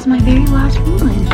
is my very last one.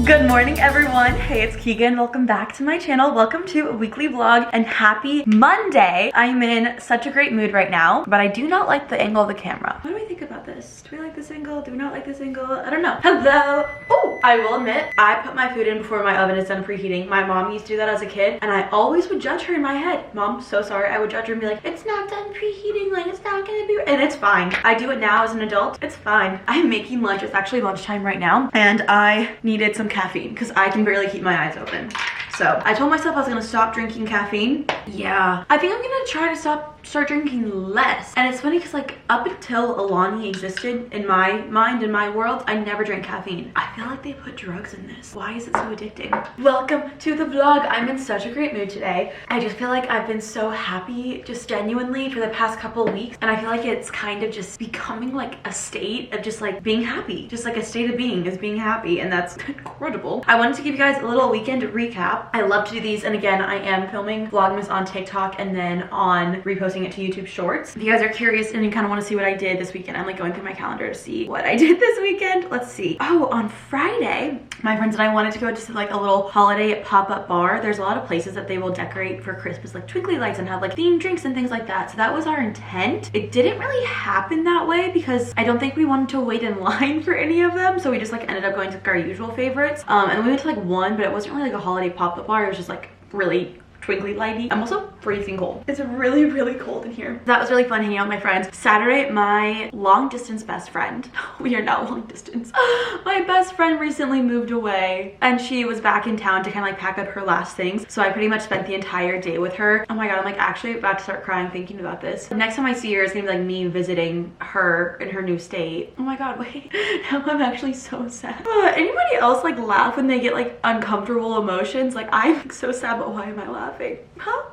Good morning, everyone. Hey, it's Keegan. Welcome back to my channel. Welcome to a weekly vlog and happy Monday. I'm in such a great mood right now, but I do not like the angle of the camera. What do we think about this? Do we like this angle? Do we not like this angle? I don't know. Hello. Oh, I will admit, I put my food in before my oven is done preheating. My mom used to do that as a kid, and I always would judge her in my head. Mom, so sorry. I would judge her and be like, it's not done preheating, like it's not gonna be, and it's fine. I do it now as an adult. It's fine. I'm making lunch. It's actually lunchtime right now, and I needed some caffeine because I can barely keep my eyes open. So I told myself I was gonna stop drinking caffeine. Yeah, I think I'm gonna try to start drinking less. And it's funny because like up until Alani existed in my mind, in my world, I never drank caffeine. I feel like they put drugs in this. Why is it so addicting? Welcome to the vlog. I'm in such a great mood today. I just feel like I've been so happy just genuinely for the past couple of weeks, and I feel like it's kind of just becoming like a state of just like being happy. Just like a state of being is being happy, and that's incredible. I wanted to give you guys a little weekend recap. I love to do these, and again, I am filming Vlogmas on TikTok and then on reposting it to YouTube Shorts. If you guys are curious and you kind of want to see what I did this weekend, I'm like going through my calendar to see what I did this weekend. Let's see. Oh, on Friday, my friends and I wanted to go to like a little holiday pop-up bar. There's a lot of places that they will decorate for Christmas, like twinkly lights and have like themed drinks and things like that. So that was our intent. It didn't really happen that way because I don't think we wanted to wait in line for any of them. So we just like ended up going to like our usual favorites. And we went to like one, but it wasn't really like a holiday pop-up bar. It was just like really twinkly lighty. I'm also freezing cold. It's really, really cold in here. That was really fun hanging out with my friends. Saturday, my long distance best friend, we are now long distance. My best friend recently moved away and she was back in town to kind of like pack up her last things. So I pretty much spent the entire day with her. Oh my God, I'm like actually about to start crying thinking about this. Next time I see her, it's gonna be like me visiting her in her new state. Oh my God, wait, now I'm actually so sad. Anybody else like laugh when they get like uncomfortable emotions? Like I'm so sad, but why am I laughing? Huh?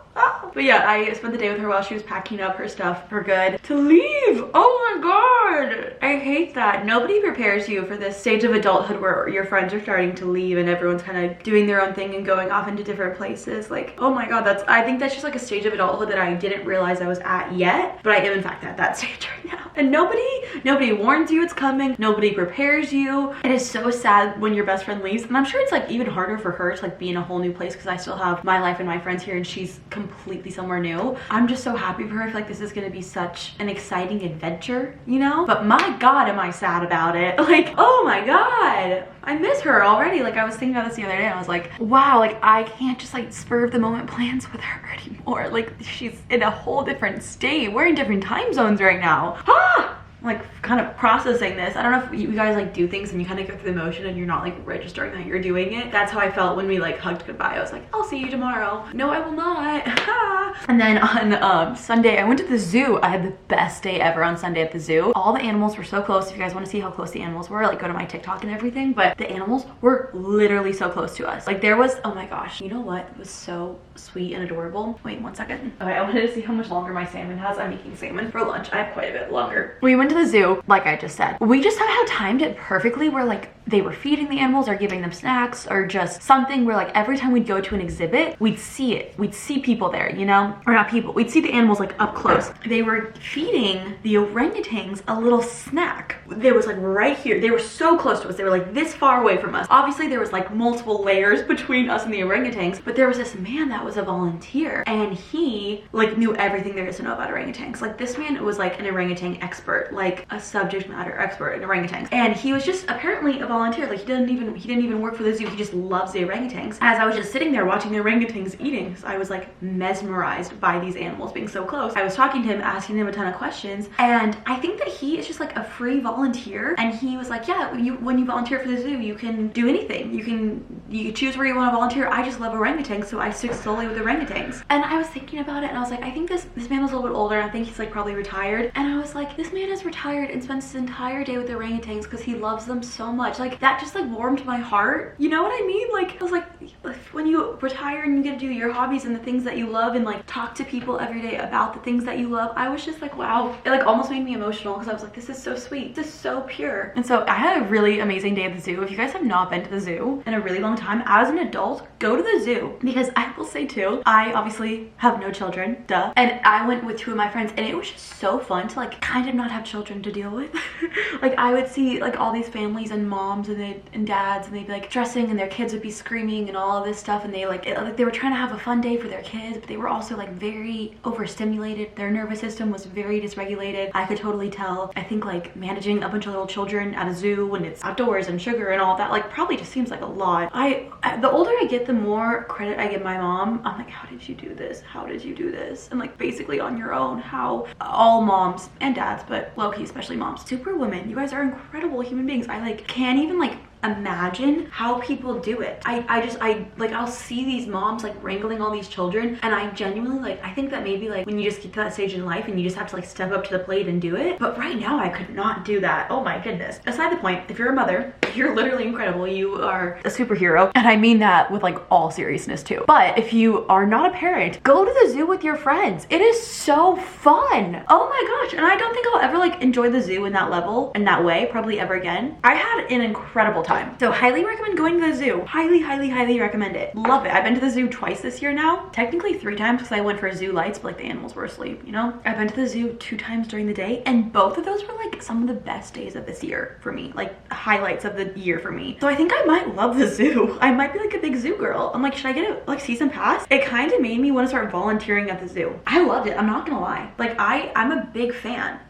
But yeah, I spent the day with her while she was packing up her stuff for good to leave. Oh my God, I hate that. Nobody prepares you for this stage of adulthood where your friends are starting to leave and everyone's kind of doing their own thing and going off into different places. Like, oh my God, I think that's just like a stage of adulthood that I didn't realize I was at yet, but I am in fact at that stage right now. And nobody warns you it's coming. Nobody prepares you. It is so sad when your best friend leaves. And I'm sure it's like even harder for her to like be in a whole new place because I still have my life and my friends here and she's completely somewhere new. I'm just so happy for her. I feel like this is gonna be such an exciting adventure, you know? But my God, am I sad about it. Like, oh my God, I miss her already. Like I was thinking about this the other day and I was like, wow, like I can't just like spur of the moment plans with her anymore. Like she's in a whole different state. We're in different time zones right now. Like kind of processing this. I don't know if you guys like do things and you kind of go through the motion and you're not like registering that you're doing it. That's how I felt when we like hugged goodbye. I was like, I'll see you tomorrow. No, I will not. And then on Sunday, I went to the zoo. I had the best day ever on Sunday at the zoo. All the animals were so close. If you guys want to see how close the animals were, like go to my TikTok and everything. But the animals were literally so close to us. Like there was, oh my gosh, you know what? It was so sweet and adorable. Wait 1 second. Okay, I wanted to see how much longer my salmon has. I'm making salmon for lunch. I have quite a bit longer. We went to the zoo, like I just said. We just somehow timed it perfectly where like they were feeding the animals or giving them snacks or just something where like every time we'd go to an exhibit, we'd see it. We'd see people there, you know? Or not people. We'd see the animals like up close. They were feeding the orangutans a little snack. They was like right here. They were so close to us. They were like this far away from us. Obviously there was like multiple layers between us and the orangutans, but there was this man that was a volunteer and he like knew everything there is to know about orangutans. Like this man was like an orangutan expert, like a subject matter expert in orangutans. And he was just apparently a volunteer. Like he didn't even work for the zoo. He just loves the orangutans. As I was just sitting there watching the orangutans eating, I was like mesmerized by these animals being so close. I was talking to him, asking him a ton of questions, and I think that he is just like a free volunteer. And he was like, yeah, when you volunteer for the zoo, you can do anything. You can choose where you want to volunteer. I just love orangutans, so I stick solely with orangutans. And I was thinking about it and I was like, I think this man was a little bit older. I think he's like probably retired. And I was like, this man is retired and spends his entire day with the orangutans because he loves them so much. Like, that just like warmed my heart. You know what I mean? Like, I was like, when you retire and you get to do your hobbies and the things that you love and like talk to people every day about the things that you love, I was just like, wow. It like almost made me emotional because I was like, this is so sweet. This is so pure. And so I had a really amazing day at the zoo. If you guys have not been to the zoo in a really long time, as an adult, go to the zoo, because I will say too, I obviously have no children, duh. And I went with 2 of my friends and it was just so fun to like kind of not have children to deal with. Like, I would see like all these families and moms and dads, and they'd be like dressing and their kids would be screaming and all of this stuff, and they like they were trying to have a fun day for their kids, but they were also like very overstimulated. Their nervous system was very dysregulated. I could totally tell. I think like managing a bunch of little children at a zoo when it's outdoors and sugar and all that like probably just seems like a lot. The older I get, the more credit I give my mom. I'm like, how did you do this? How did you do this? And like basically on your own. How all moms and dads, but low-key especially moms, superwomen, you guys are incredible human beings. I like can't even like imagine how people do it. I like I'll see these moms like wrangling all these children, and I genuinely like, I think that maybe like when you just get to that stage in life and you just have to like step up to the plate and do it. But right now I could not do that. Oh my goodness. Aside the point, if you're a mother, you're literally incredible. You are a superhero, and I mean that with like all seriousness too. But if you are not a parent, go to the zoo with your friends. It is so fun. Oh my gosh. And I don't think I'll ever like enjoy the zoo in that level, in that way, probably ever again. I had an incredible time. So highly recommend going to the zoo. Highly recommend it. Love it. I've been to the zoo twice this year now. Technically 3 times because I went for zoo lights, but like the animals were asleep, you know? I've been to the zoo 2 times during the day, and both of those were like some of the best days of this year for me, like highlights of the year for me. So I think I might love the zoo. I might be like a big zoo girl. I'm like, should I get a like season pass? It kind of made me want to start volunteering at the zoo. I loved it. I'm not gonna lie. Like I'm a big fan.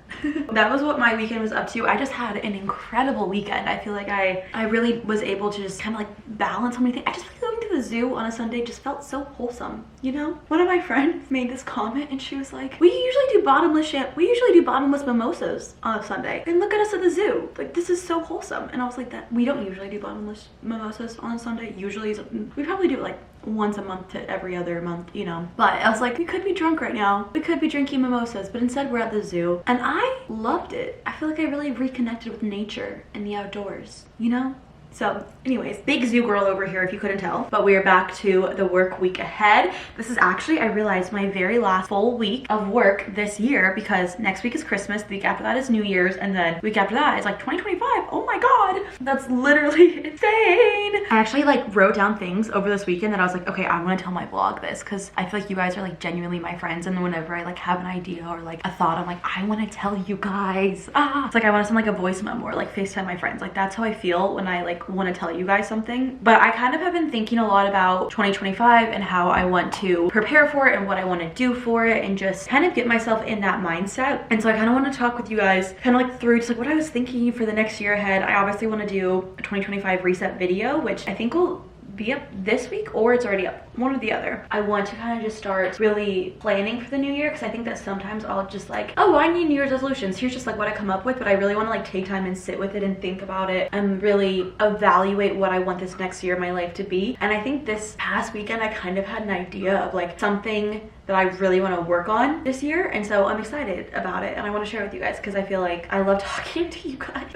That was what my weekend was up to. I just had an incredible weekend. I feel like I really was able to just kind of like balance so many things. I just feel like going to the zoo on a Sunday just felt so wholesome, you know? One of my friends made this comment and she was like, we usually do bottomless mimosas on a Sunday, and look at us at the zoo. Like, this is so wholesome. And I was like, that we don't usually do bottomless mimosas on a Sunday. Usually we probably do it like once a month to every other month, you know? But I was like, we could be drunk right now. We could be drinking mimosas, but instead we're at the zoo. And I loved it. I feel like I really reconnected with nature and the outdoors, you know? So anyways, big zoo girl over here if you couldn't tell. But we are back to the work week ahead. This is actually, I realized, my very last full week of work this year, because next week is Christmas, the week after that is New Year's, and then the week after that is like 2025. Oh my god, that's literally insane. I actually like wrote down things over this weekend that I was like, okay, I want to tell my vlog this, because I feel like you guys are like genuinely my friends, and whenever I like have an idea or like a thought, I'm like, I want to tell you guys. It's like I want to send like a voice memo or like FaceTime my friends. Like, that's how I feel when I like want to tell you guys something. But I kind of have been thinking a lot about 2025 and how I want to prepare for it and what I want to do for it, and just kind of get myself in that mindset. And so I kind of want to talk with you guys kind of like through just like what I was thinking for the next year ahead. I obviously want to do a 2025 reset video, which I think will be up this week, or it's already up, one or the other. I want to kind of just start really planning for the new year, because I think that sometimes I'll just like, oh, I need New Year's resolutions, here's just like what I come up with. But I really want to like take time and sit with it and think about it and really evaluate what I want this next year of my life to be. And I think this past weekend I kind of had an idea of like something that I really want to work on this year, and so I'm excited about it and I want to share with you guys, because I feel like I love talking to you guys.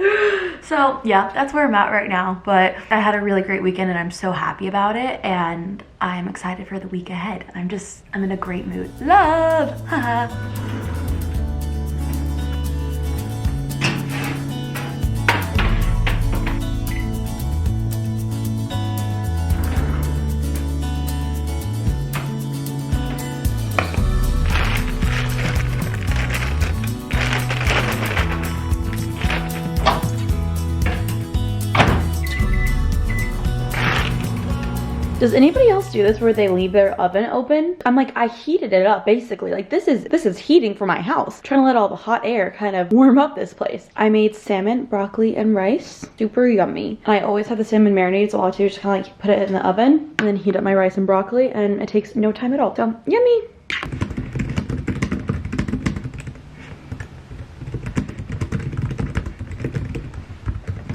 So yeah, that's where I'm at right now. But I had a really great weekend and I'm so happy about it, and I'm excited for the week ahead. I'm in a great mood. Love. Haha. Does anybody else do this where they leave their oven open? I'm like, I heated it up basically. Like this is heating for my house. I'm trying to let all the hot air kind of warm up this place. I made salmon, broccoli, and rice. Super yummy. And I always have the salmon marinated, so all I do is just kind of like put it in the oven and then heat up my rice and broccoli, and it takes no time at all. So yummy.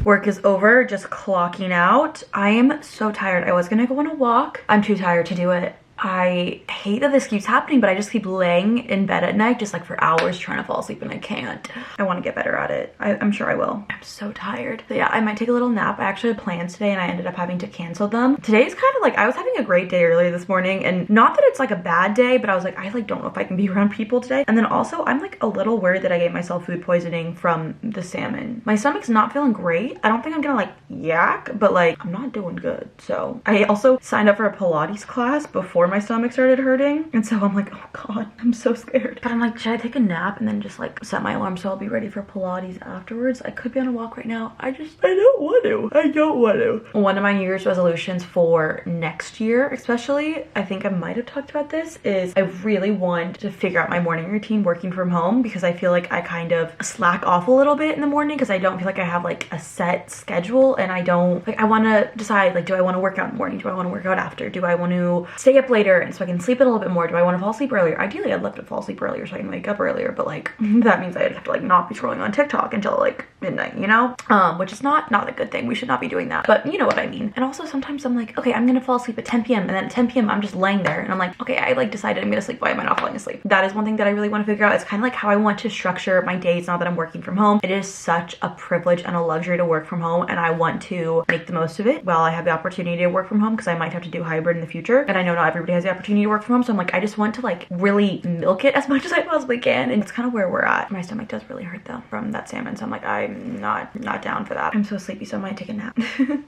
Work is over, just clocking out. I am so tired. I was gonna go on a walk. I'm too tired to do it I hate that this keeps happening, but I just keep laying in bed at night just like for hours trying to fall asleep and I can't. I want to get better at it. I'm sure I will. I'm so tired. So yeah, I might take a little nap. I actually had plans today and I ended up having to cancel them. Today's kind of like, I was having a great day earlier this morning, and not that it's like a bad day, but I was like, I like don't know if I can be around people today. And then also I'm like a little worried that I gave myself food poisoning from the salmon. My stomach's not feeling great. I don't think I'm gonna like yak, but like I'm not doing good. So I also signed up for a Pilates class before my stomach started hurting, and so I'm like, oh god, I'm so scared. But I'm like, should I take a nap and then just like set my alarm so I'll be ready for Pilates afterwards? I could be on a walk right now. I don't want to. I don't want to. One of my New Year's resolutions for next year, especially, I think I might have talked about this, is I really want to figure out my morning routine working from home, because I feel like I kind of slack off a little bit in the morning because I don't feel like I have like a set schedule, and I don't like, I want to decide like, do I want to work out in the morning? Do I want to work out after? Do I want to stay up later and so I can sleep a little bit more? Do I want to fall asleep earlier? Ideally, I'd love to fall asleep earlier so I can wake up earlier, but like that means I'd have to like not be scrolling on TikTok until like midnight, you know? Which is not a good thing. We should not be doing that, but you know what I mean. And also sometimes I'm like, okay, I'm gonna fall asleep at 10 p.m. and then at 10 p.m. I'm just laying there and I'm like, okay, I like decided I'm gonna sleep. Why am I not falling asleep? That is one thing that I really want to figure out. It's kind of like how I want to structure my days now that I'm working from home. It is such a privilege and a luxury to work from home, and I want to make the most of it while I have the opportunity to work from home, because I might have to do hybrid in the future, and I know not everybody has the opportunity to work from home. So I'm like, I just want to like really milk it as much as I possibly can, and it's kind of where we're at. My stomach does really hurt though from that salmon, so I'm like, I'm not down for that. I'm so sleepy, so I might take a nap.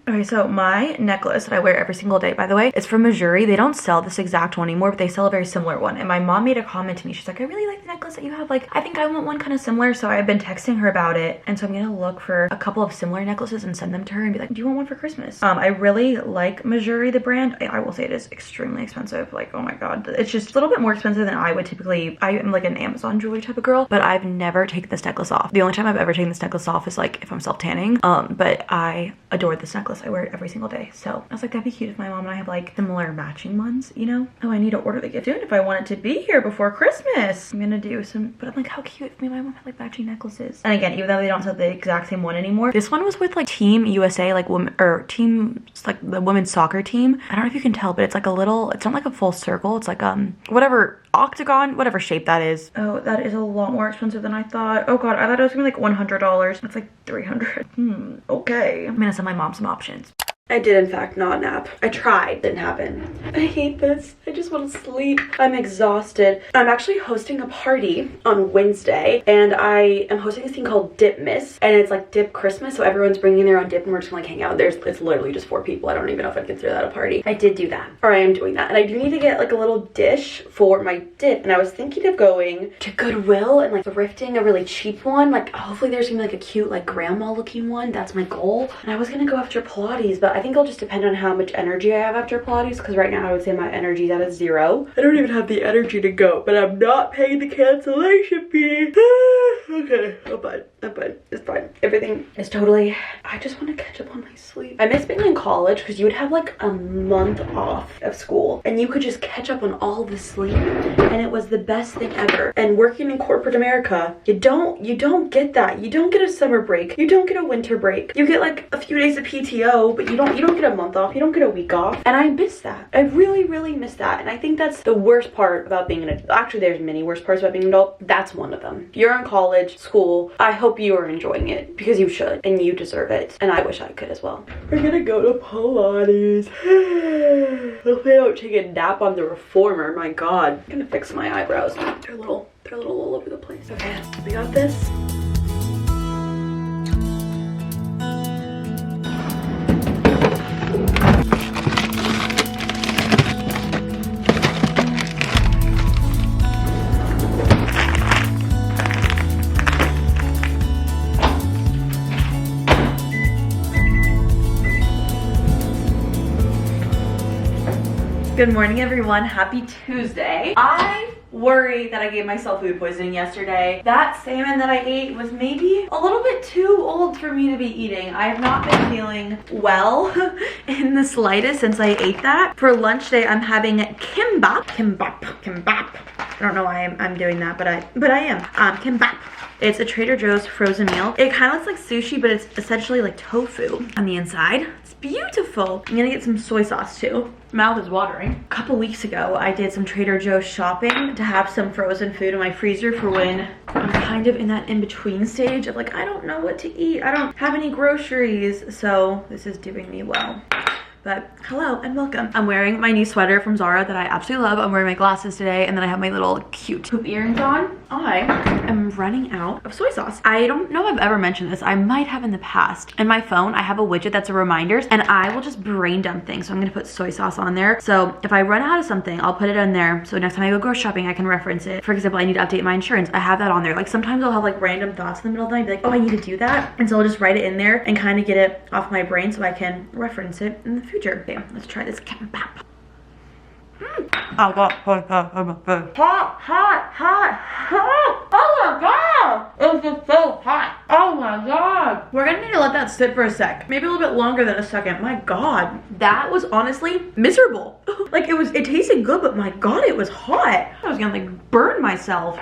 Okay, so my necklace that I wear every single day, by the way, it's from Missouri. They don't sell this exact one anymore, but they sell a very similar one, and my mom made a comment to me. She's like, I really like the necklace that you have. Like, I think I want one kind of similar. So I've been texting her about it, and so I'm gonna look for a couple of similar necklaces and send them to her and be like, do you want one for Christmas? I really like Missouri, the brand. I will say it is extremely expensive. Like, oh my god, it's just a little bit more expensive than I would typically. I am like an Amazon jewelry type of girl, but I've never taken this necklace off. The only time I've ever taken this necklace off is like if I'm self-tanning. But I adore this necklace. I wear it every single day. So I was like, that'd be cute if my mom and I have like similar matching ones, you know? Oh, I need to order the gift soon if I want it to be here before Christmas. I'm gonna do some, but I'm like, how cute if me and my mom had like matching necklaces. And again, even though they don't sell the exact same one anymore, this one was with like Team USA, like women, or team, like the women's soccer team. I don't know if you can tell, but it's like a little, it's not like a full circle. It's like whatever octagon, whatever shape that is. Oh, that is a lot more expensive than I thought. Oh god, I thought it was gonna be like $100. It's like $300. Okay, I'm gonna send my mom some options. I did in fact not nap. I tried, didn't happen. I hate this. I just want to sleep. I'm exhausted. I'm actually hosting a party on Wednesday, and I am hosting this thing called Dip Miss, and it's like Dip Christmas, so everyone's bringing their own dip and we're just gonna like hang out. It's literally just 4 people. I don't even know if I'd consider that a party. I did do that, or I am doing that, and I do need to get like a little dish for my dip, and I was thinking of going to Goodwill and like thrifting a really cheap one. Like hopefully there's gonna be like a cute like grandma looking one. That's my goal. And I was gonna go after Pilates, but I think it'll just depend on how much energy I have after Pilates, because right now I would say my energy is at 0. I don't even have the energy to go, but I'm not paying the cancellation fee. Okay, I'm fine. I'm fine. It's fine. Everything is totally, I just want to catch up on my sleep. I miss being in college because you would have like a month off of school and you could just catch up on all the sleep, and it was the best thing ever. And working in corporate America, you don't get that. You don't get a summer break. You don't get a winter break. You get like a few days of PTO, but you don't get a month off. You don't get a week off. And I miss that. I really, really miss that. And I think that's the worst part about being an adult. Actually, there's many worst parts about being an adult. That's one of them. If you're in college, school, I hope you are enjoying it, because you should and you deserve it. And I wish I could as well. We're gonna go to Pilates. Hopefully I don't take a nap on the reformer. My god. I'm gonna fix my eyebrows. They're a little all over the place. Okay, we got this. Good morning, everyone. Happy Tuesday. I worry that I gave myself food poisoning yesterday. That salmon that I ate was maybe a little bit too old for me to be eating. I have not been feeling well in the slightest since I ate that. For lunch today, I'm having kimbap. I don't know why I'm doing that, but I am. Kimbap. It's a Trader Joe's frozen meal. It kind of looks like sushi, but it's essentially like tofu on the inside. It's beautiful. I'm gonna get some soy sauce too. Mouth is watering. A couple weeks ago, I did some Trader Joe's shopping to have some frozen food in my freezer for when I'm kind of in that in-between stage of like, I don't know what to eat. I don't have any groceries, so this is doing me well. But hello and welcome. I'm wearing my new sweater from Zara that I absolutely love. I'm wearing my glasses today, and then I have my little cute hoop earrings on. I am running out of soy sauce. I don't know if I've ever mentioned this. I might have in the past. In my phone, I have a widget that's a reminders, and I will just brain dump things. So I'm gonna put soy sauce on there. So if I run out of something, I'll put it in there. So next time I go grocery shopping, I can reference it. For example, I need to update my insurance. I have that on there. Like sometimes I'll have like random thoughts in the middle of the night, be like, oh, I need to do that. And so I'll just write it in there and kind of get it off my brain so I can reference it in the future. Okay, let's try this kimbap. Oh god, hot. Oh my god, it's just so hot. Oh my god. We're gonna need to let that sit for a sec, maybe a little bit longer than a second. My god, that was honestly miserable. Like it tasted good, but my god, it was hot. I was gonna like burn myself.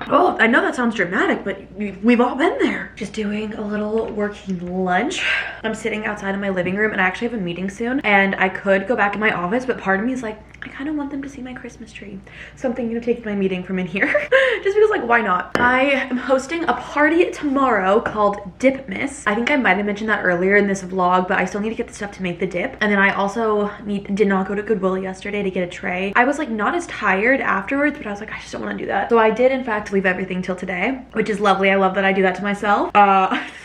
Oh, I know that sounds dramatic, but we've all been there. Just doing a little working lunch. I'm sitting outside in my living room, and I actually have a meeting soon, and I could go back in my office, but part of me is like, I kind of want them to see my Christmas tree. So I'm thinking of taking my meeting from in here. Just because, like, why not? I am hosting a party tomorrow called Dipmas. I think I might have mentioned that earlier in this vlog, but I still need to get the stuff to make the dip. And then I also did not go to Goodwill yesterday to get a tray. I was like not as tired afterwards, but I was like, I just don't want to do that. So I did in fact leave everything till today, which is lovely. I love that I do that to myself.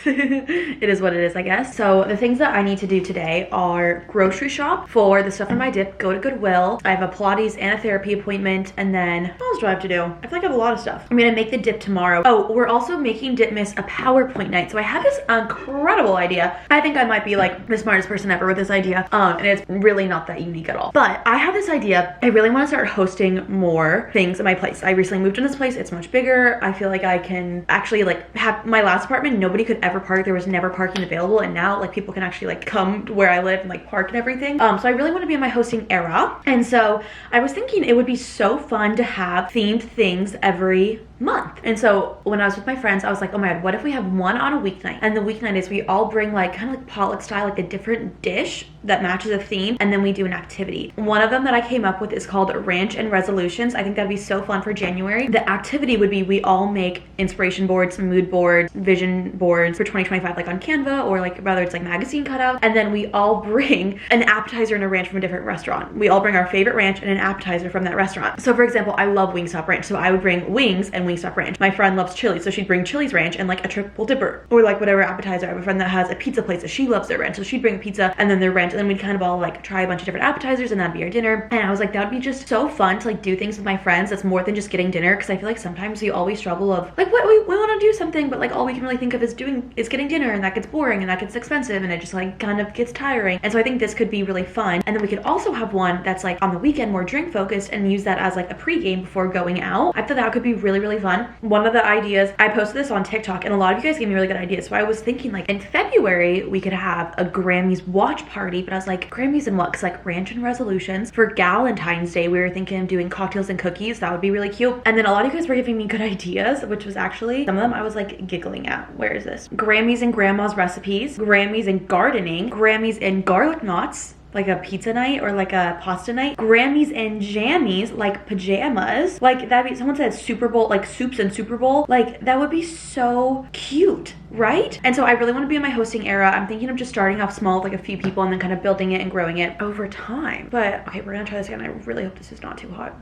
It is what it is, I guess. So the things that I need to do today are grocery shop for the stuff in my dip, go to Goodwill. I have a Pilates and a therapy appointment, and then what else do I have to do? I feel like I have a lot of stuff. I'm gonna make the dip tomorrow. Oh, we're also making Dipmas a PowerPoint night. So I have this incredible idea. I think I might be like the smartest person ever with this idea, and it's really not that unique at all. But I have this idea. I really want to start hosting more things at my place. I recently moved in this place. It's much bigger. I feel like I can actually like have my last apartment. Nobody could ever park. There was never parking available, and now like people can actually like come to where I live and like park and everything. So I really want to be in my hosting era, and so I was thinking it would be so fun to have themed things every month. And so when I was with my friends, I was like, oh my god, what if we have one on a weeknight, and the weeknight is we all bring like kind of like potluck style, like a different dish that matches a theme, and then we do an activity. One of them that I came up with is called Ranch and Resolutions. I think that'd be so fun for January. The activity would be we all make inspiration boards, mood boards, vision boards for 2025, like on Canva, or like whether it's like magazine cutouts, and then we all bring an appetizer and a ranch from a different restaurant. We all bring our favorite ranch and an appetizer from that restaurant. So for example, I love Wingstop ranch, so I would bring wings and Wingstop ranch. My friend loves chili, so she'd bring Chili's ranch and like a triple dipper, or like whatever appetizer. I have a friend that has a pizza place, so she loves their ranch, so she'd bring pizza and then their ranch, and then we'd kind of all like try a bunch of different appetizers, and that'd be our dinner. And I was like, that would be just so fun to like do things with my friends that's more than just getting dinner, because I feel like sometimes we always struggle of like, what we want to do something, but like all we can really think of is getting dinner, and that gets boring and that gets expensive, and it just like kind of gets tiring. And so I think this could be really fun. And then we could also have one that's like on the weekend more drink focused, and use that as like a pregame before going out. I thought that could be really, really fun. One of the ideas, I posted this on TikTok, and a lot of you guys gave me really good ideas. So I was thinking like in February we could have a Grammys watch party, but I was like, Grammys and what? Because like Ranch and Resolutions. For Galentine's Day we were thinking of doing cocktails and cookies. That would be really cute. And then a lot of you guys were giving me good ideas, which was actually some of them I was like giggling at. Where is this? Grammys and grandma's recipes, Grammys and gardening, Grammys and garlic knots, like a pizza night or like a pasta night, Grammys and jammies, like pajamas. Like that'd be, someone said Super Bowl, like soups and Super Bowl. Like that would be so cute, right? And so I really want to be in my hosting era. I'm thinking of just starting off small with like a few people and then kind of building it and growing it over time. But okay, we're gonna try this again. I really hope this is not too hot.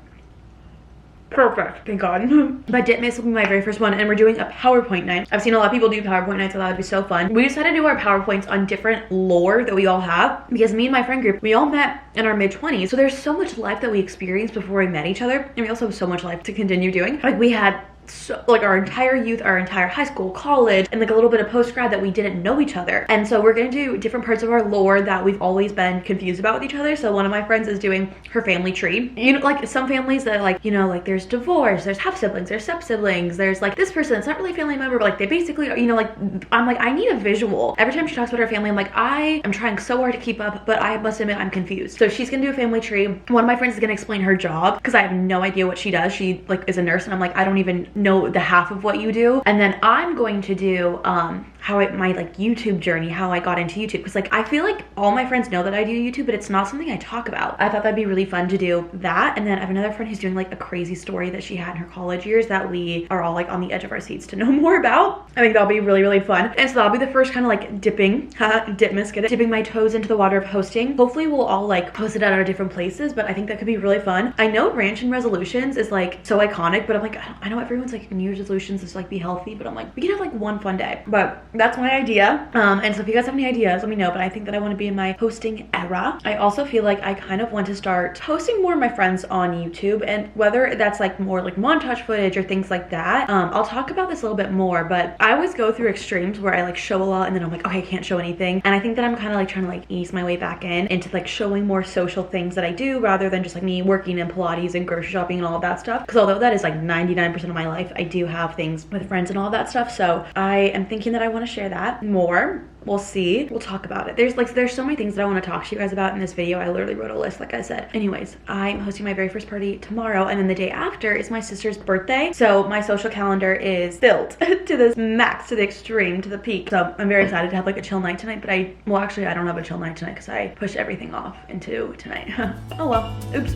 Perfect, thank god. But Dipmas will be my very first one, and we're doing a PowerPoint night. I've seen a lot of people do PowerPoint nights, so that would be so fun. We decided to do our PowerPoints on different lore that we all have, because me and my friend group, we all met in our mid-20s, so there's so much life that we experienced before we met each other, and we also have so much life to continue doing. Like we had so like our entire youth, our entire high school, college, and like a little bit of post-grad that we didn't know each other. And so we're gonna do different parts of our lore that we've always been confused about with each other. So one of my friends is doing her family tree. You know, like some families that like, you know, like there's divorce, there's half siblings, there's step siblings, there's like this person that's not really a family member, but like they basically, you know, like I'm like, I need a visual. Every time she talks about her family, I'm like, I am trying so hard to keep up, but I must admit I'm confused. So she's gonna do a family tree. One of my friends is gonna explain her job because I have no idea what she does. She like is a nurse, and I'm like, I don't even know the half of what you do. And then I'm going to do my like YouTube journey, how I got into YouTube, because like I feel like all my friends know that I do YouTube, but it's not something I talk about. I thought that'd be really fun to do that. And then I have another friend who's doing like a crazy story that she had in her college years that we are all like on the edge of our seats to know more about. I think that'll be really, really fun. And so that'll be the first kind of like dipping my toes into the water of hosting. Hopefully we'll all like post it at our different places, but I think that could be really fun. I know ranch and resolutions is like so iconic, but I'm like, I know everyone's like New Year's resolutions is like be healthy, but I'm like, we can have like one fun day. But that's my idea. And so if you guys have any ideas, let me know. But I think that I want to be in my hosting era. I also feel like I kind of want to start hosting more of my friends on YouTube, and whether that's like more like montage footage or things like that. I'll talk about this a little bit more, but I always go through extremes where I like show a lot and then I'm like, okay, I can't show anything. And I think that I'm kind of like trying to like ease my way back into like showing more social things that I do rather than just like me working in Pilates and grocery shopping and all of that stuff. Because although that is like 99% of my life, I do have things with friends and all of that stuff. So I am thinking that I want to share that more. We'll see. We'll talk about it. There's so many things that I want to talk to you guys about in this video. I literally wrote a list, like I said. Anyways, I'm hosting my very first party tomorrow, and then the day after is my sister's birthday. So my social calendar is filled to the max, to the extreme, to the peak. So I'm very excited to have like a chill night tonight, but well actually I don't have a chill night tonight because I pushed everything off into tonight. Oh well, oops.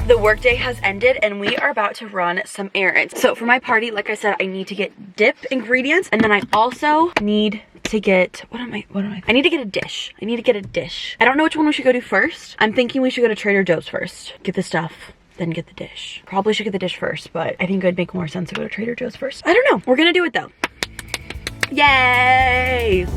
The workday has ended and we are about to run some errands. So for my party, like I said, I need to get dip ingredients, and then I also need to get, I need to get a dish. I don't know which one we should go to first. I'm thinking we should go to Trader Joe's first. Get the stuff, then get the dish. Probably should get the dish first, but I think it would make more sense to go to Trader Joe's first. I don't know. We're gonna do it though. Yay!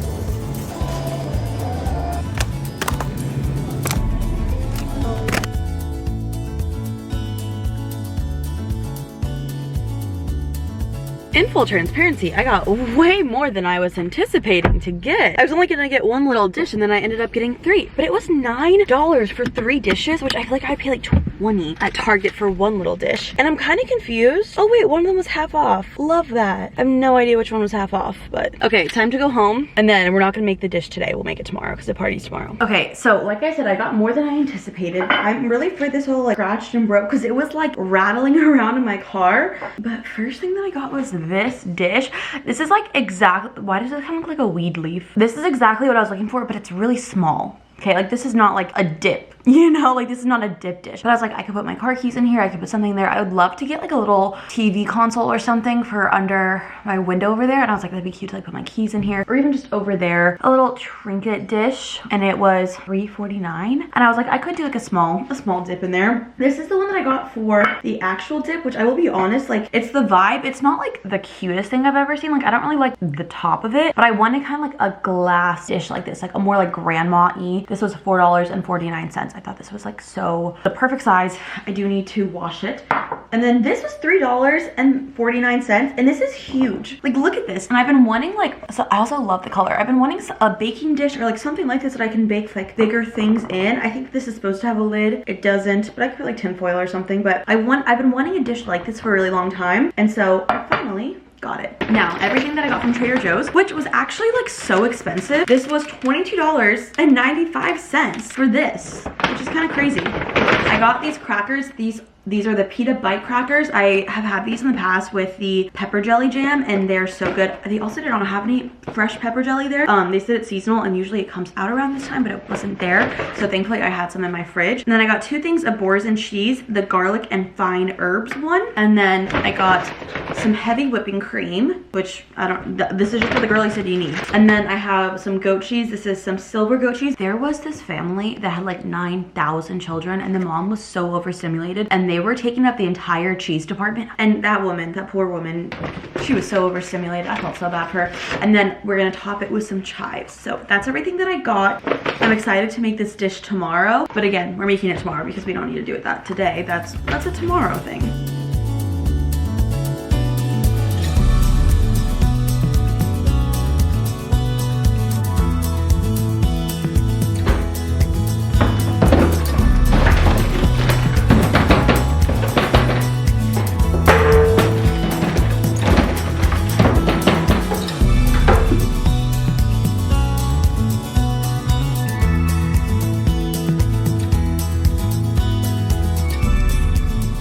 In full transparency, I got way more than I was anticipating to get. I was only gonna get one little dish and then I ended up getting 3. But it was $9 for 3 dishes, which I feel like I'd pay like 20 at Target for one little dish. And I'm kind of confused. Oh wait, one of them was half off. Love that. I have no idea which one was half off, but okay, time to go home. And then we're not gonna make the dish today. We'll make it tomorrow because the party's tomorrow. Okay, so like I said, I got more than I anticipated. I'm really afraid this will like scratched and broke because it was like rattling around in my car. But first thing that I got was this dish. This is like exactly, why does it kind of look like a weed leaf? This is exactly what I was looking for, but it's really small. Okay, like this is not like a dip, you know, like this is not a dip dish. But I was like, I could put my car keys in here, I could put something there. I would love to get like a little TV console or something for under my window over there. And I was like, that'd be cute to like put my keys in here, or even just over there. A little trinket dish, and it was $3.49. And I was like, I could do like a small dip in there. This is the one that I got for the actual dip, which I will be honest, like it's the vibe. It's not like the cutest thing I've ever seen. Like I don't really like the top of it, but I wanted kind of like a glass dish like this, like a more like grandma-y. This was $4.49. I thought this was like so the perfect size. I do need to wash it. And then this was $3.49, and this is huge. Like look at this. And I've been wanting like, so I also love the color. I've been wanting a baking dish or like something like this that I can bake like bigger things in. I think this is supposed to have a lid. It doesn't, but I could put like tinfoil or something. But I've been wanting a dish like this for a really long time, and so I finally got it. Now, everything that I got from Trader Joe's, which was actually like so expensive. This was $22.95 for this, which is kind of crazy. I got these crackers. These are the pita bite crackers. I have had these in the past with the pepper jelly jam, and they're so good. They also did not have any fresh pepper jelly there. They said it's seasonal and usually it comes out around this time, but it wasn't there. So thankfully I had some in my fridge. And then I got 2 things of Boars and cheese, the garlic and fine herbs one. And then I got some heavy whipping cream, which this is just what the girlie said you need. And then I have some goat cheese. This is some silver goat cheese. There was this family that had like 9,000 children, and the mom was so overstimulated, and they they were taking up the entire cheese department. And that woman, that poor woman, she was so overstimulated. I felt so bad for her. And then we're gonna top it with some chives. So that's everything that I got. I'm excited to make this dish tomorrow. But again, we're making it tomorrow because we don't need to do it that today. That's a tomorrow thing.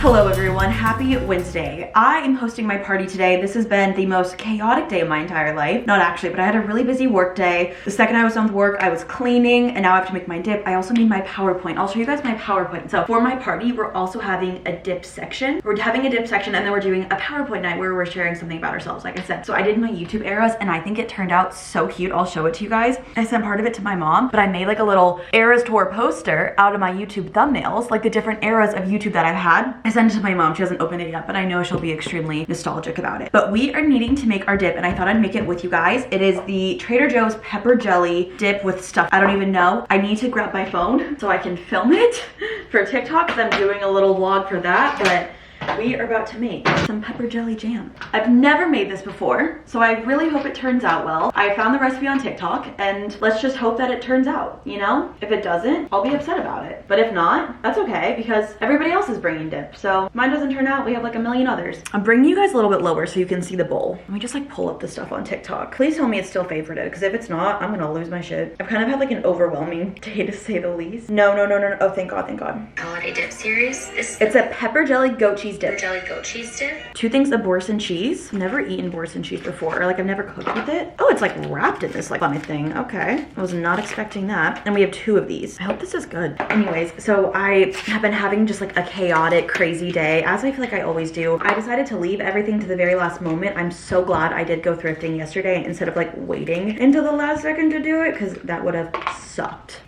Hello everyone, happy Wednesday. I am hosting my party today. This has been the most chaotic day of my entire life. Not actually, but I had a really busy work day. The second I was done with work, I was cleaning, and now I have to make my dip. I also made my PowerPoint. I'll show you guys my PowerPoint. So for my party, we're also having a dip section. We're having a dip section, and then we're doing a PowerPoint night where we're sharing something about ourselves, like I said. So I did my YouTube eras, and I think it turned out so cute. I'll show it to you guys. I sent part of it to my mom, but I made like a little eras tour poster out of my YouTube thumbnails, like the different eras of YouTube that I've had. I sent it to my mom. She hasn't opened it yet, but I know she'll be extremely nostalgic about it. But we are needing to make our dip, and I thought I'd make it with you guys. It is the Trader Joe's pepper jelly dip with stuff I don't even know. I need to grab my phone so I can film it for TikTok because I'm doing a little vlog for that, but we are about to make some pepper jelly jam. I've never made this before, so I really hope it turns out well. I found the recipe on TikTok, and let's just hope that it turns out, you know? If it doesn't, I'll be upset about it. But if not, that's okay, because everybody else is bringing dip. So if mine doesn't turn out, we have like a million others. I'm bringing you guys a little bit lower so you can see the bowl. Let me just like pull up the stuff on TikTok. Please tell me it's still favorited, because if it's not, I'm gonna lose my shit. I've kind of had like an overwhelming day, to say the least. No. Oh, thank God, thank God. Holiday dip series. It's a pepper jelly goat cheese dip. Jelly goat cheese dip. 2 things of boursin cheese. Never eaten boursin cheese before, or like I've never cooked with it. Oh, it's like wrapped in this like funny thing. Okay, I was not expecting that. And we have 2 of these. I hope this is good. Anyways, so I have been having just like a chaotic, crazy day, as I feel like I always do. I decided to leave everything to the very last moment. I'm so glad I did go thrifting yesterday instead of like waiting until the last second to do it, because that would have sucked.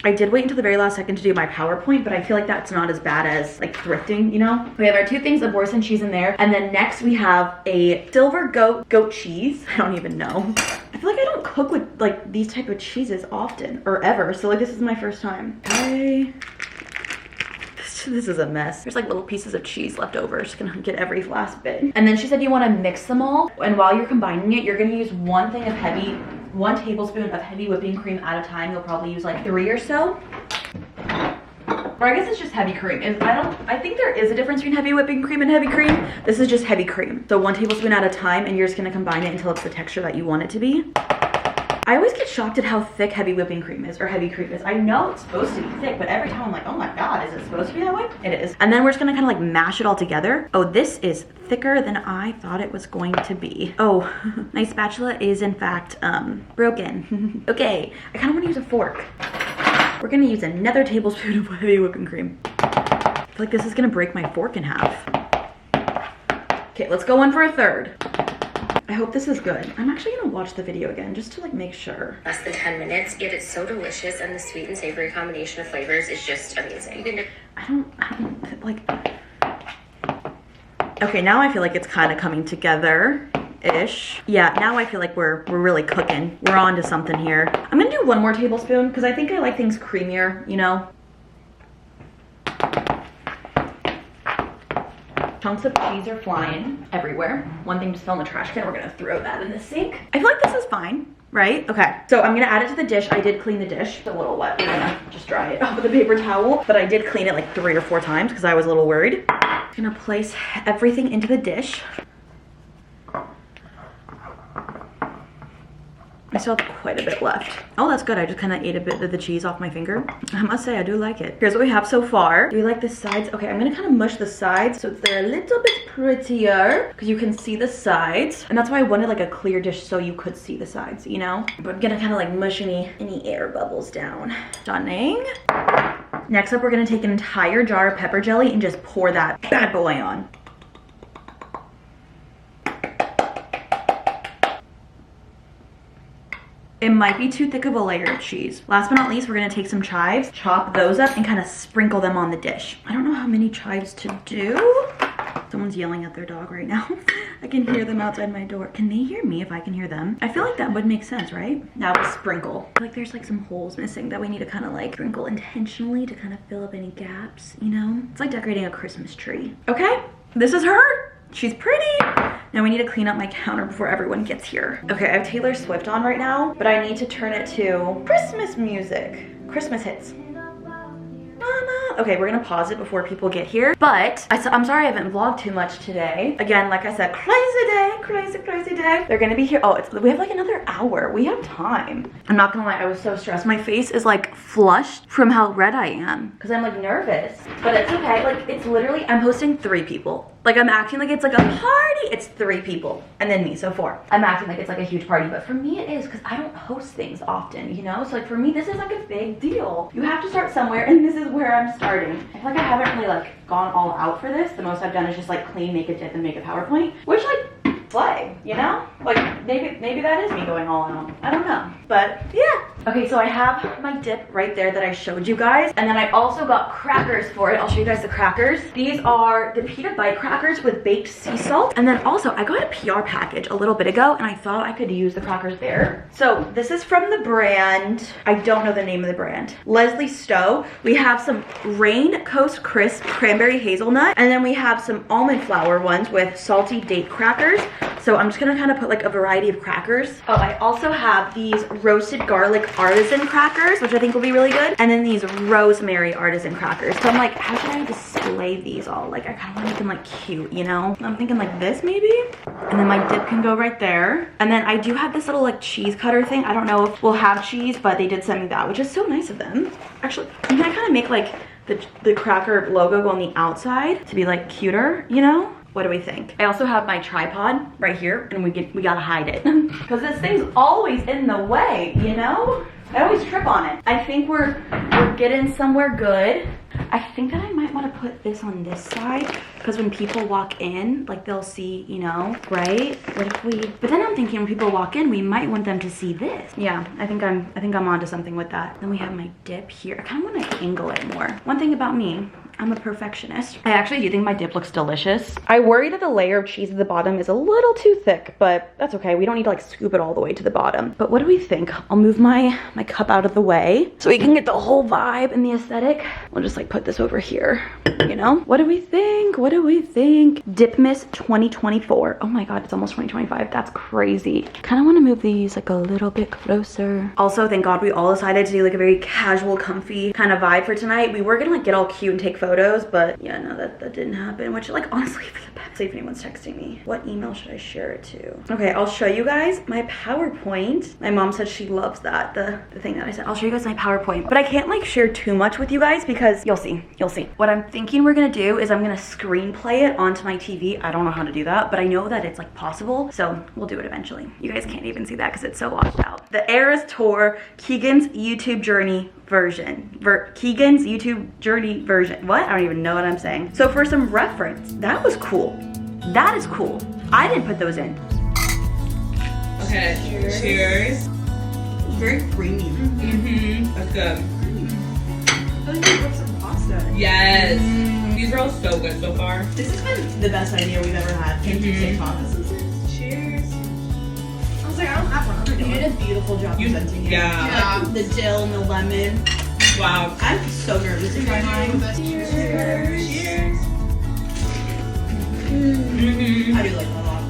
I did wait until the very last second to do my PowerPoint, but I feel like that's not as bad as like thrifting, you know? We have our 2 things of boursin cheese in there. And then next we have a silver goat cheese. I don't even know. I feel like I don't cook with like these type of cheeses often or ever. So like this is my first time. Okay. This is a mess. There's like little pieces of cheese left over. Just gonna get every last bit. And then she said you wanna mix them all. And while you're combining it, you're gonna use 1 tablespoon of heavy whipping cream at a time. You'll probably use like 3 or so. Or I guess it's just heavy cream. I think there is a difference between heavy whipping cream and heavy cream. This is just heavy cream. So 1 tablespoon at a time, and you're just gonna combine it until it's the texture that you want it to be. I always get shocked at how thick heavy whipping cream is, or heavy cream is. I know it's supposed to be thick, but every time I'm like, oh my God, is it supposed to be that way? It is. And then we're just gonna kind of like mash it all together. Oh, this is thicker than I thought it was going to be. Oh, my spatula is in fact broken. Okay, I kind of want to use a fork. We're gonna use another tablespoon of heavy whipping cream. I feel like this is gonna break my fork in half. Okay, let's go on for a third. I hope this is good. I'm actually gonna watch the video again just to like make sure. Less than 10 minutes, yet it's so delicious, and the sweet and savory combination of flavors is just amazing. I don't like. Okay, now I feel like it's kind of coming together-ish. Yeah, now I feel like we're really cooking. We're on to something here. I'm gonna do 1 more tablespoon because I think I like things creamier, you know? Chunks of cheese are flying everywhere. 1 thing just fell in the trash can. We're gonna throw that in the sink. I feel like this is fine, right? Okay, so I'm gonna add it to the dish. I did clean the dish. It's a little wet. We're gonna just dry it off with a paper towel, but I did clean it like 3 or 4 times because I was a little worried. I'm gonna place everything into the dish. I still have quite a bit left. Oh, that's good. I just kind of ate a bit of the cheese off my finger. I must say, I do like it. Here's what we have so far. Do we like the sides? Okay, I'm gonna kind of mush the sides so they're a little bit prettier because you can see the sides. And that's why I wanted like a clear dish so you could see the sides, you know? But I'm gonna kind of like mush any air bubbles down. Stunning. Next up, we're gonna take an entire jar of pepper jelly and just pour that bad boy on. It might be too thick of a layer of cheese. Last but not least, we're gonna take some chives, chop those up, and kind of sprinkle them on the dish. I don't know how many chives to do. Someone's yelling at their dog right now. I can hear them outside my door. Can they hear me if I can hear them? I feel like that would make sense, right? Now we sprinkle. Like there's like some holes missing that we need to kind of like sprinkle intentionally to kind of fill up any gaps, you know? It's like decorating a Christmas tree. Okay, this is her. She's pretty. Now we need to clean up my counter before everyone gets here. Okay, I have Taylor Swift on right now, but I need to turn it to Christmas music. Christmas hits. Okay, we're gonna pause it before people get here. But I'm sorry I haven't vlogged too much today. Again, like I said, crazy day, crazy day. They're gonna be here. Oh, we have like another hour. We have time. I'm not gonna lie, I was so stressed. My face is like flushed from how red I am because I'm like nervous. But it's okay. Like it's literally, I'm hosting 3 people. Like I'm acting like it's like a party. It's 3 people and then me, so 4. I'm acting like it's like a huge party, but for me it is because I don't host things often, you know? So like for me, this is like a big deal. You have to start somewhere and this is where I'm starting. I feel like I haven't really like gone all out for this. The most I've done is just like clean, make a dip, and make a PowerPoint, which like slay, you know? Like maybe that is me going all out. I don't know, but yeah. Okay, so I have my dip right there that I showed you guys, and then I also got crackers for it. I'll show you guys the crackers. These are the pita bite crackers with baked sea salt, and then also I got a PR package a little bit ago and I thought I could use the crackers there. So this is from the brand, I don't know the name of the brand, Leslie Stowe. We have some Rain Coast Crisp cranberry hazelnut, and then we have some almond flour ones with salty date crackers. So I'm just gonna kind of put like a variety of crackers. Oh, I also have these roasted garlic artisan crackers, which I think will be really good. And then these rosemary artisan crackers. So I'm like, how should I display these all? Like I kind of want to make them like cute, you know? I'm thinking like this maybe. And then my dip can go right there. And then I do have this little like cheese cutter thing. I don't know if we'll have cheese, but they did send me that, which is so nice of them. Actually, can I kind of make like the cracker logo go on the outside to be like cuter, you know? What do we think? I also have my tripod right here, and we gotta hide it because this thing's always in the way, you know? I always trip on it. I think we're getting somewhere good. I think that I might want to put this on this side because when people walk in, like they'll see, you know, right? What if we? But then I'm thinking when people walk in, we might want them to see this. Yeah, I think I'm onto something with that. Then we have my dip here. I kind of want to angle it more. One thing about me, I'm a perfectionist. I actually do think my dip looks delicious. I worry that the layer of cheese at the bottom is a little too thick, but that's okay. We don't need to like scoop it all the way to the bottom. But what do we think? I'll move my cup out of the way so we can get the whole vibe and the aesthetic. We'll just like put this over here, you know? What do we think? What do we think? Dipmas 2024. Oh my God, it's almost 2025. That's crazy. Kind of want to move these like a little bit closer. Also, thank God we all decided to do like a very casual, comfy kind of vibe for tonight. We were gonna like get all cute and take photos, but yeah, no, that didn't happen, which like honestly for the best. See if anyone's texting me. What email should I share it to? Okay, I'll show you guys my PowerPoint. My mom said she loves that, the thing that I said. I'll show you guys my PowerPoint, but I can't like share too much with you guys because you'll see. What I'm thinking we're gonna do is I'm gonna screenplay it onto my TV. I don't know how to do that, but I know that it's like possible, so we'll do it eventually. You guys can't even see that because it's so washed out. The Eras Tour Keegan's YouTube journey version. Keegan's YouTube journey version. What? I don't even know what I'm saying. So for some reference, that was cool. That is cool. I didn't put those in. Okay, cheers. Very creamy. That's good. I think we put some pasta. Yes. These are all so good so far. This has been the best idea we've ever had. Can you say pasta? Cheers. I was like, I don't have one. You did a beautiful job presenting it. Yeah. Like, the dill and the lemon. Wow. I'm so nervous to try mine. Cheers. Cheers. I do like that a lot.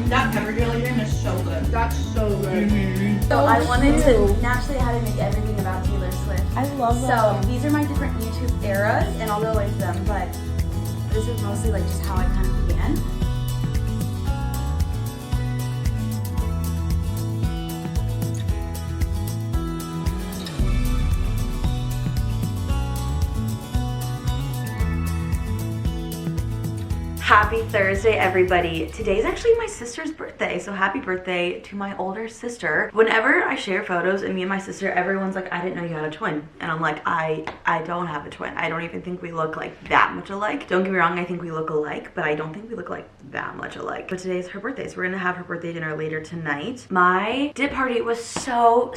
That pepper gelatin is so good. That's so good. So I wanted to naturally how to make everything about Taylor Swift. I love that. So these are my different YouTube eras, and I'll go into them, but this is mostly like just how I kind of began. Happy Thursday, everybody. Today's actually my sister's birthday, so happy birthday to my older sister. Whenever I share photos of me and my sister, everyone's like, I didn't know you had a twin. And I'm like, I don't have a twin. I don't even think we look like that much alike. Don't get me wrong, I think we look alike, but I don't think we look like that much alike. But today's her birthday, so we're gonna have her birthday dinner later tonight. My dip party was so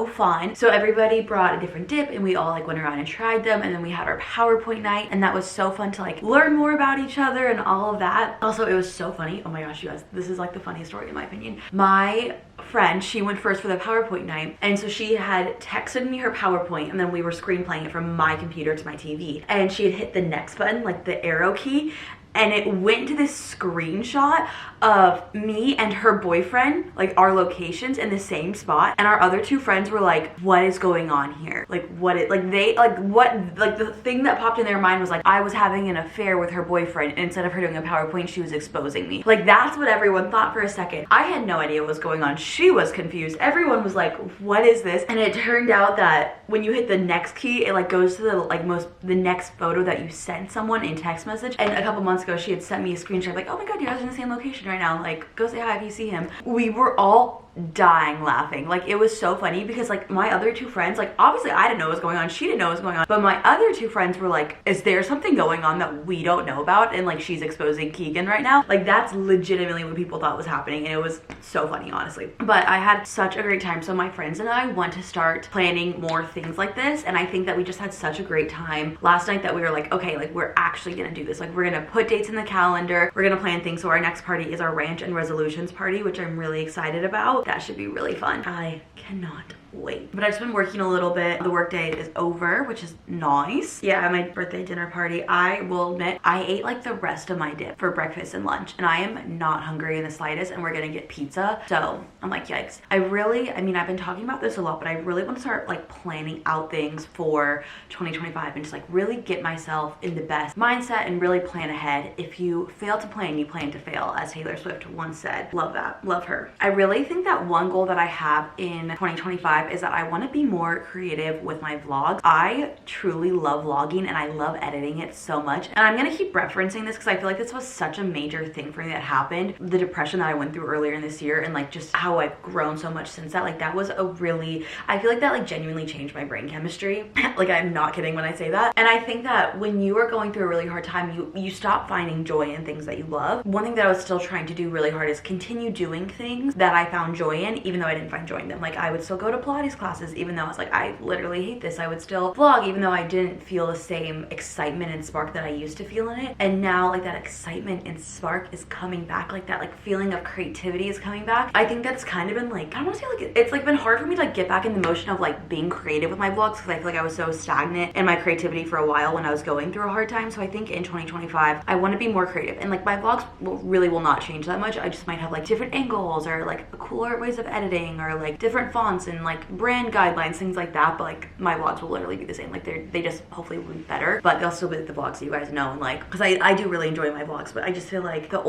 fun. So everybody brought a different dip and we all like went around and tried them, and then we had our PowerPoint night, and that was so fun to like learn more about each other and all of that. Also, it was so funny. Oh my gosh, you guys, this is like the funniest story in my opinion. My friend, she went first for the PowerPoint night, and so she had texted me her PowerPoint, and then we were screen playing it from my computer to my TV, and she had hit the next button, like the arrow key, and it went to this screenshot of me and her boyfriend, like our locations in the same spot, and our other two friends were like, what is going on here? Like what it like they like what like the thing that popped in their mind was like I was having an affair with her boyfriend, and instead of her doing a PowerPoint, she was exposing me. Like that's what everyone thought for a second. I had no idea what was going on. She was confused. Everyone was like, what is this? And it turned out that when you hit the next key, it like goes to the next photo that you sent someone in text message. And a couple months ago, she had sent me a screenshot like, oh my god, you guys are in the same location right now, like go say hi if you see him. We were all dying laughing. Like it was so funny because like my other two friends, like obviously I didn't know what was going on, she didn't know what was going on, but my other two friends were like, is there something going on that we don't know about, and like she's exposing Keegan right now? Like that's legitimately what people thought was happening, and it was so funny, honestly. But I had such a great time. So my friends and I want to start planning more things like this, and I think that we just had such a great time last night that we were like, okay, like we're actually gonna do this. Like we're gonna put dates in the calendar, we're gonna plan things. So our next party is our ranch and resolutions party, which I'm really excited about. That should be really fun. I cannot wait. But I've just been working a little bit. The work day is over, which is nice. Yeah, my birthday dinner party, I will admit, I ate like the rest of my dip for breakfast and lunch, and I am not hungry in the slightest, and we're gonna get pizza. So I'm like, yikes. I mean, I've been talking about this a lot, but I really want to start like planning out things for 2025 and just like really get myself in the best mindset and really plan ahead. If you fail to plan, you plan to fail, as Taylor Swift once said. Love that. Love her. I really think that one goal that I have in 2025 is that I want to be more creative with my vlogs. I truly love vlogging and I love editing it so much. And I'm going to keep referencing this because I feel like this was such a major thing for me that happened. The depression that I went through earlier in this year, and like just how I've grown so much since that. Like that was a really, I feel like that like genuinely changed my brain chemistry. Like I'm not kidding when I say that. And I think that when you are going through a really hard time, you stop finding joy in things that you love. One thing that I was still trying to do really hard is continue doing things that I found joy in, even though I didn't find joy in them. Like I would still go to Pilates classes, even though I was like, I literally hate this. I would still vlog, even though I didn't feel the same excitement and spark that I used to feel in it. And now like that excitement and spark is coming back, like that like feeling of creativity is coming back. I think that's kind of been like, I don't want to say like, it's like been hard for me to like get back in the motion of like being creative with my vlogs, because I feel like I was so stagnant in my creativity for a while when I was going through a hard time. So I think in 2025, I want to be more creative, and like my vlogs really will not change that much. I just might have like different angles or like cooler ways of editing or like different fonts and like brand guidelines, things like that. But like my vlogs will literally be the same. Like they just hopefully will be better, but they'll still be the vlogs that you guys know. And like, because I do really enjoy my vlogs, but I just feel like not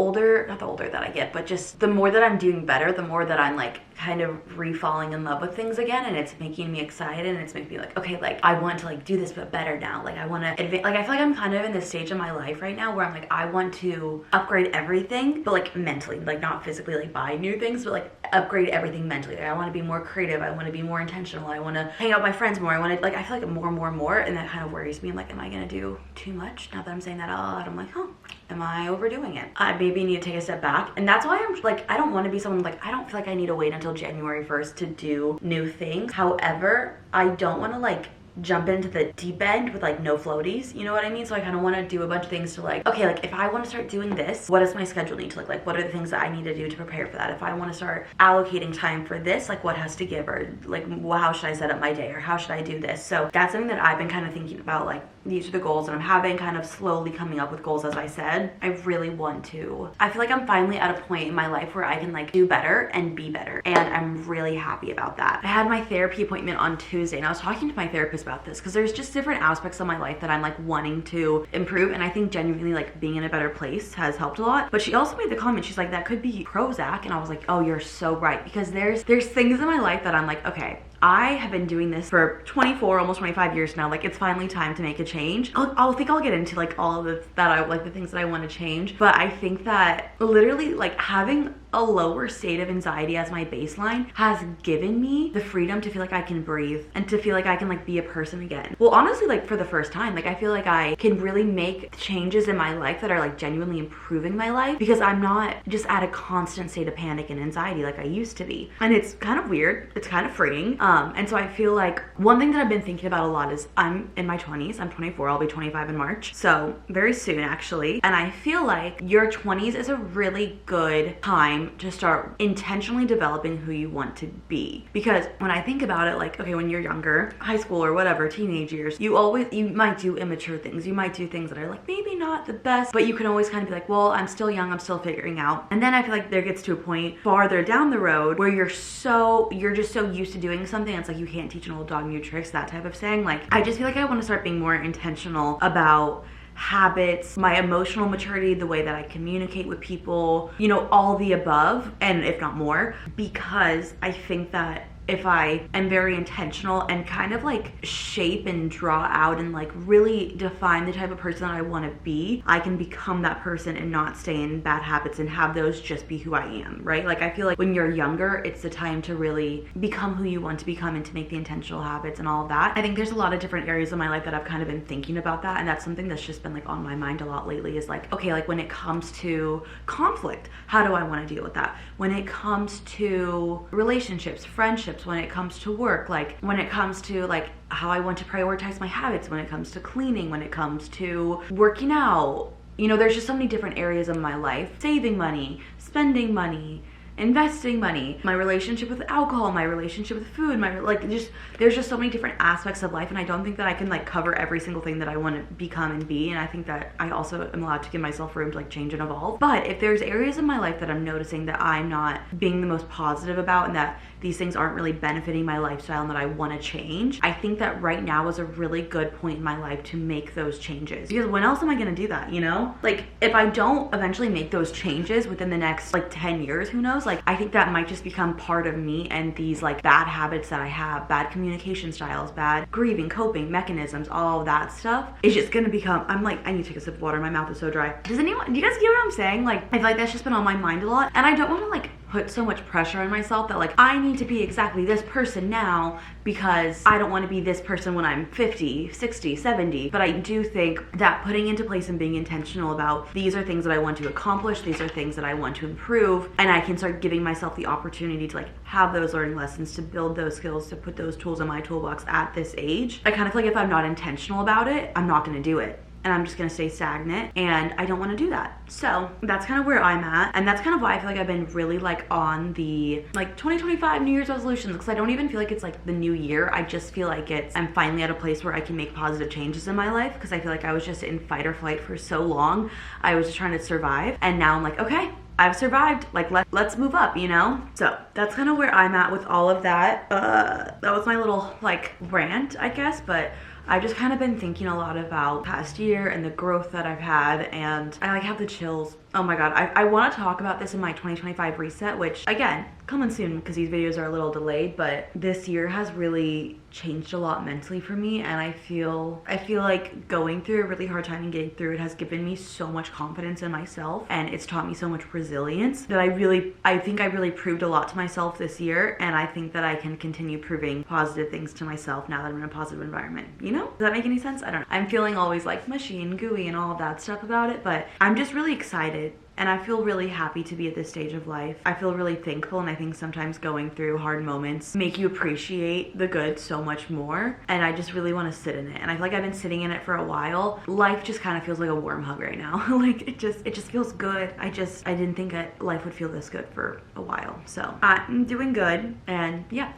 the older that I get, but just the more that I'm doing better, the more that I'm like kind of re-falling in love with things again, and it's making me excited, and it's making me like, okay, like I want to like do this but better now. Like I want to advance. Like I feel like I'm kind of in this stage of my life right now where I'm like, I want to upgrade everything, but like mentally, like not physically like buy new things, but like upgrade everything mentally. Like I want to be more creative, I want to be more intentional, I want to hang out with my friends more, I want to like, I feel like more, and that kind of worries me. I'm like, am I gonna do too much? Now that I'm saying that out loud, I'm like, oh, am I overdoing it? I maybe need to take a step back. And that's why I'm like, I don't want to be someone like, I don't feel like I need to wait until January 1st to do new things. However, I don't want to like jump into the deep end with like no floaties, you know what I mean? So I kind of want to do a bunch of things to like, okay, like if I want to start doing this, what does my schedule need to look like? What are the things that I need to do to prepare for that? If I want to start allocating time for this, like what has to give, or like how should I set up my day, or how should I do this? So that's something that I've been kind of thinking about. Like these are the goals, and I'm having kind of slowly coming up with goals. As I said, I really want to, I feel like I'm finally at a point in my life where I can like do better and be better, and I'm really happy about that. I had my therapy appointment on Tuesday, and I was talking to my therapist about this because there's just different aspects of my life that I'm like wanting to improve, and I think genuinely like being in a better place has helped a lot. But she also made the comment, she's like, that could be Prozac, and I was like, oh, you're so right, because there's things in my life that I'm like, okay, I have been doing this for 24, almost 25 years now. Like it's finally time to make a change. I'll get into like all of the things that I want to change. But I think that literally like having a lower state of anxiety as my baseline has given me the freedom to feel like I can breathe and to feel like I can like be a person again. Well, honestly, like for the first time, like I feel like I can really make changes in my life that are like genuinely improving my life because I'm not just at a constant state of panic and anxiety like I used to be. And it's kind of weird. It's kind of freeing. And so I feel like one thing that I've been thinking about a lot is I'm in my 20s. I'm 24. I'll be 25 in March. So very soon actually. And I feel like your 20s is a really good time to start intentionally developing who you want to be. Because when I think about it, like, okay, when you're younger, high school or whatever, teenage years, you might do immature things. You might do things that are like maybe not the best, but you can always kind of be like, well, I'm still young. I'm still figuring out. And then I feel like there gets to a point farther down the road where you're just so used to doing something. It's like you can't teach an old dog new tricks, that type of saying. Like, I just feel like I want to start being more intentional about habits, my emotional maturity, the way that I communicate with people, you know, all the above, and if not more, because I think that if I am very intentional and kind of like shape and draw out and like really define the type of person that I want to be, I can become that person and not stay in bad habits and have those just be who I am, right? Like I feel like when you're younger, it's the time to really become who you want to become and to make the intentional habits and all of that. I think there's a lot of different areas of my life that I've kind of been thinking about that, and that's something that's just been like on my mind a lot lately is like, okay, like when it comes to conflict, how do I want to deal with that? When it comes to relationships, friendships, when it comes to work, like when it comes to like how I want to prioritize my habits, when it comes to cleaning, when it comes to working out, you know, there's just so many different areas of my life. Saving money, spending money, investing money, my relationship with alcohol, my relationship with food, there's just so many different aspects of life, and I don't think that I can like cover every single thing that I want to become and be. And I think that I also am allowed to give myself room to like change and evolve. But if there's areas in my life that I'm noticing that I'm not being the most positive about and that these things aren't really benefiting my lifestyle and that I want to change, I think that right now is a really good point in my life to make those changes. Because when else am I going to do that, you know? Like if I don't eventually make those changes within the next like 10 years, who knows? Like I think that might just become part of me, and these like bad habits that I have, bad communication styles, bad grieving, coping mechanisms, all of that stuff is just going to become, I'm like, I need to take a sip of water. My mouth is so dry. Do you guys get what I'm saying? Like I feel like that's just been on my mind a lot, and I don't want to like put so much pressure on myself that like I need to be exactly this person now because I don't want to be this person when I'm 50, 60, 70. But I do think that putting into place and being intentional about these are things that I want to accomplish, these are things that I want to improve, and I can start giving myself the opportunity to like have those learning lessons, to build those skills, to put those tools in my toolbox at this age. I kind of feel like if I'm not intentional about it, I'm not going to do it. And I'm just gonna stay stagnant, and I don't want to do that. So that's kind of where I'm at, and that's kind of why I feel like I've been really like on the like 2025 New Year's resolutions, because I don't even feel like it's like the new year. I just feel like I'm finally at a place where I can make positive changes in my life, because I feel like I was just in fight or flight for so long. I was just trying to survive, and now I'm like, okay, I've survived, like let's move up, you know? So that's kind of where I'm at with all of that. That was my little like rant, I guess, but I've just kind of been thinking a lot about past year and the growth that I've had, and I like have the chills. Oh my god, I want to talk about this in my 2025 reset, which again, coming soon because these videos are a little delayed, but this year has really changed a lot mentally for me, and I feel like going through a really hard time and getting through it has given me so much confidence in myself, and it's taught me so much resilience that I think I really proved a lot to myself this year, and I think that I can continue proving positive things to myself now that I'm in a positive environment, you know? Does that make any sense? I don't know. I'm feeling always like mushy and gooey and all of that stuff about it, but I'm just really excited. And I feel really happy to be at this stage of life. I feel really thankful, and I think sometimes going through hard moments make you appreciate the good so much more. And I just really want to sit in it. And I feel like I've been sitting in it for a while. Life just kind of feels like a warm hug right now. Like it just feels good. I didn't think that life would feel this good for a while. So I'm doing good, and yeah.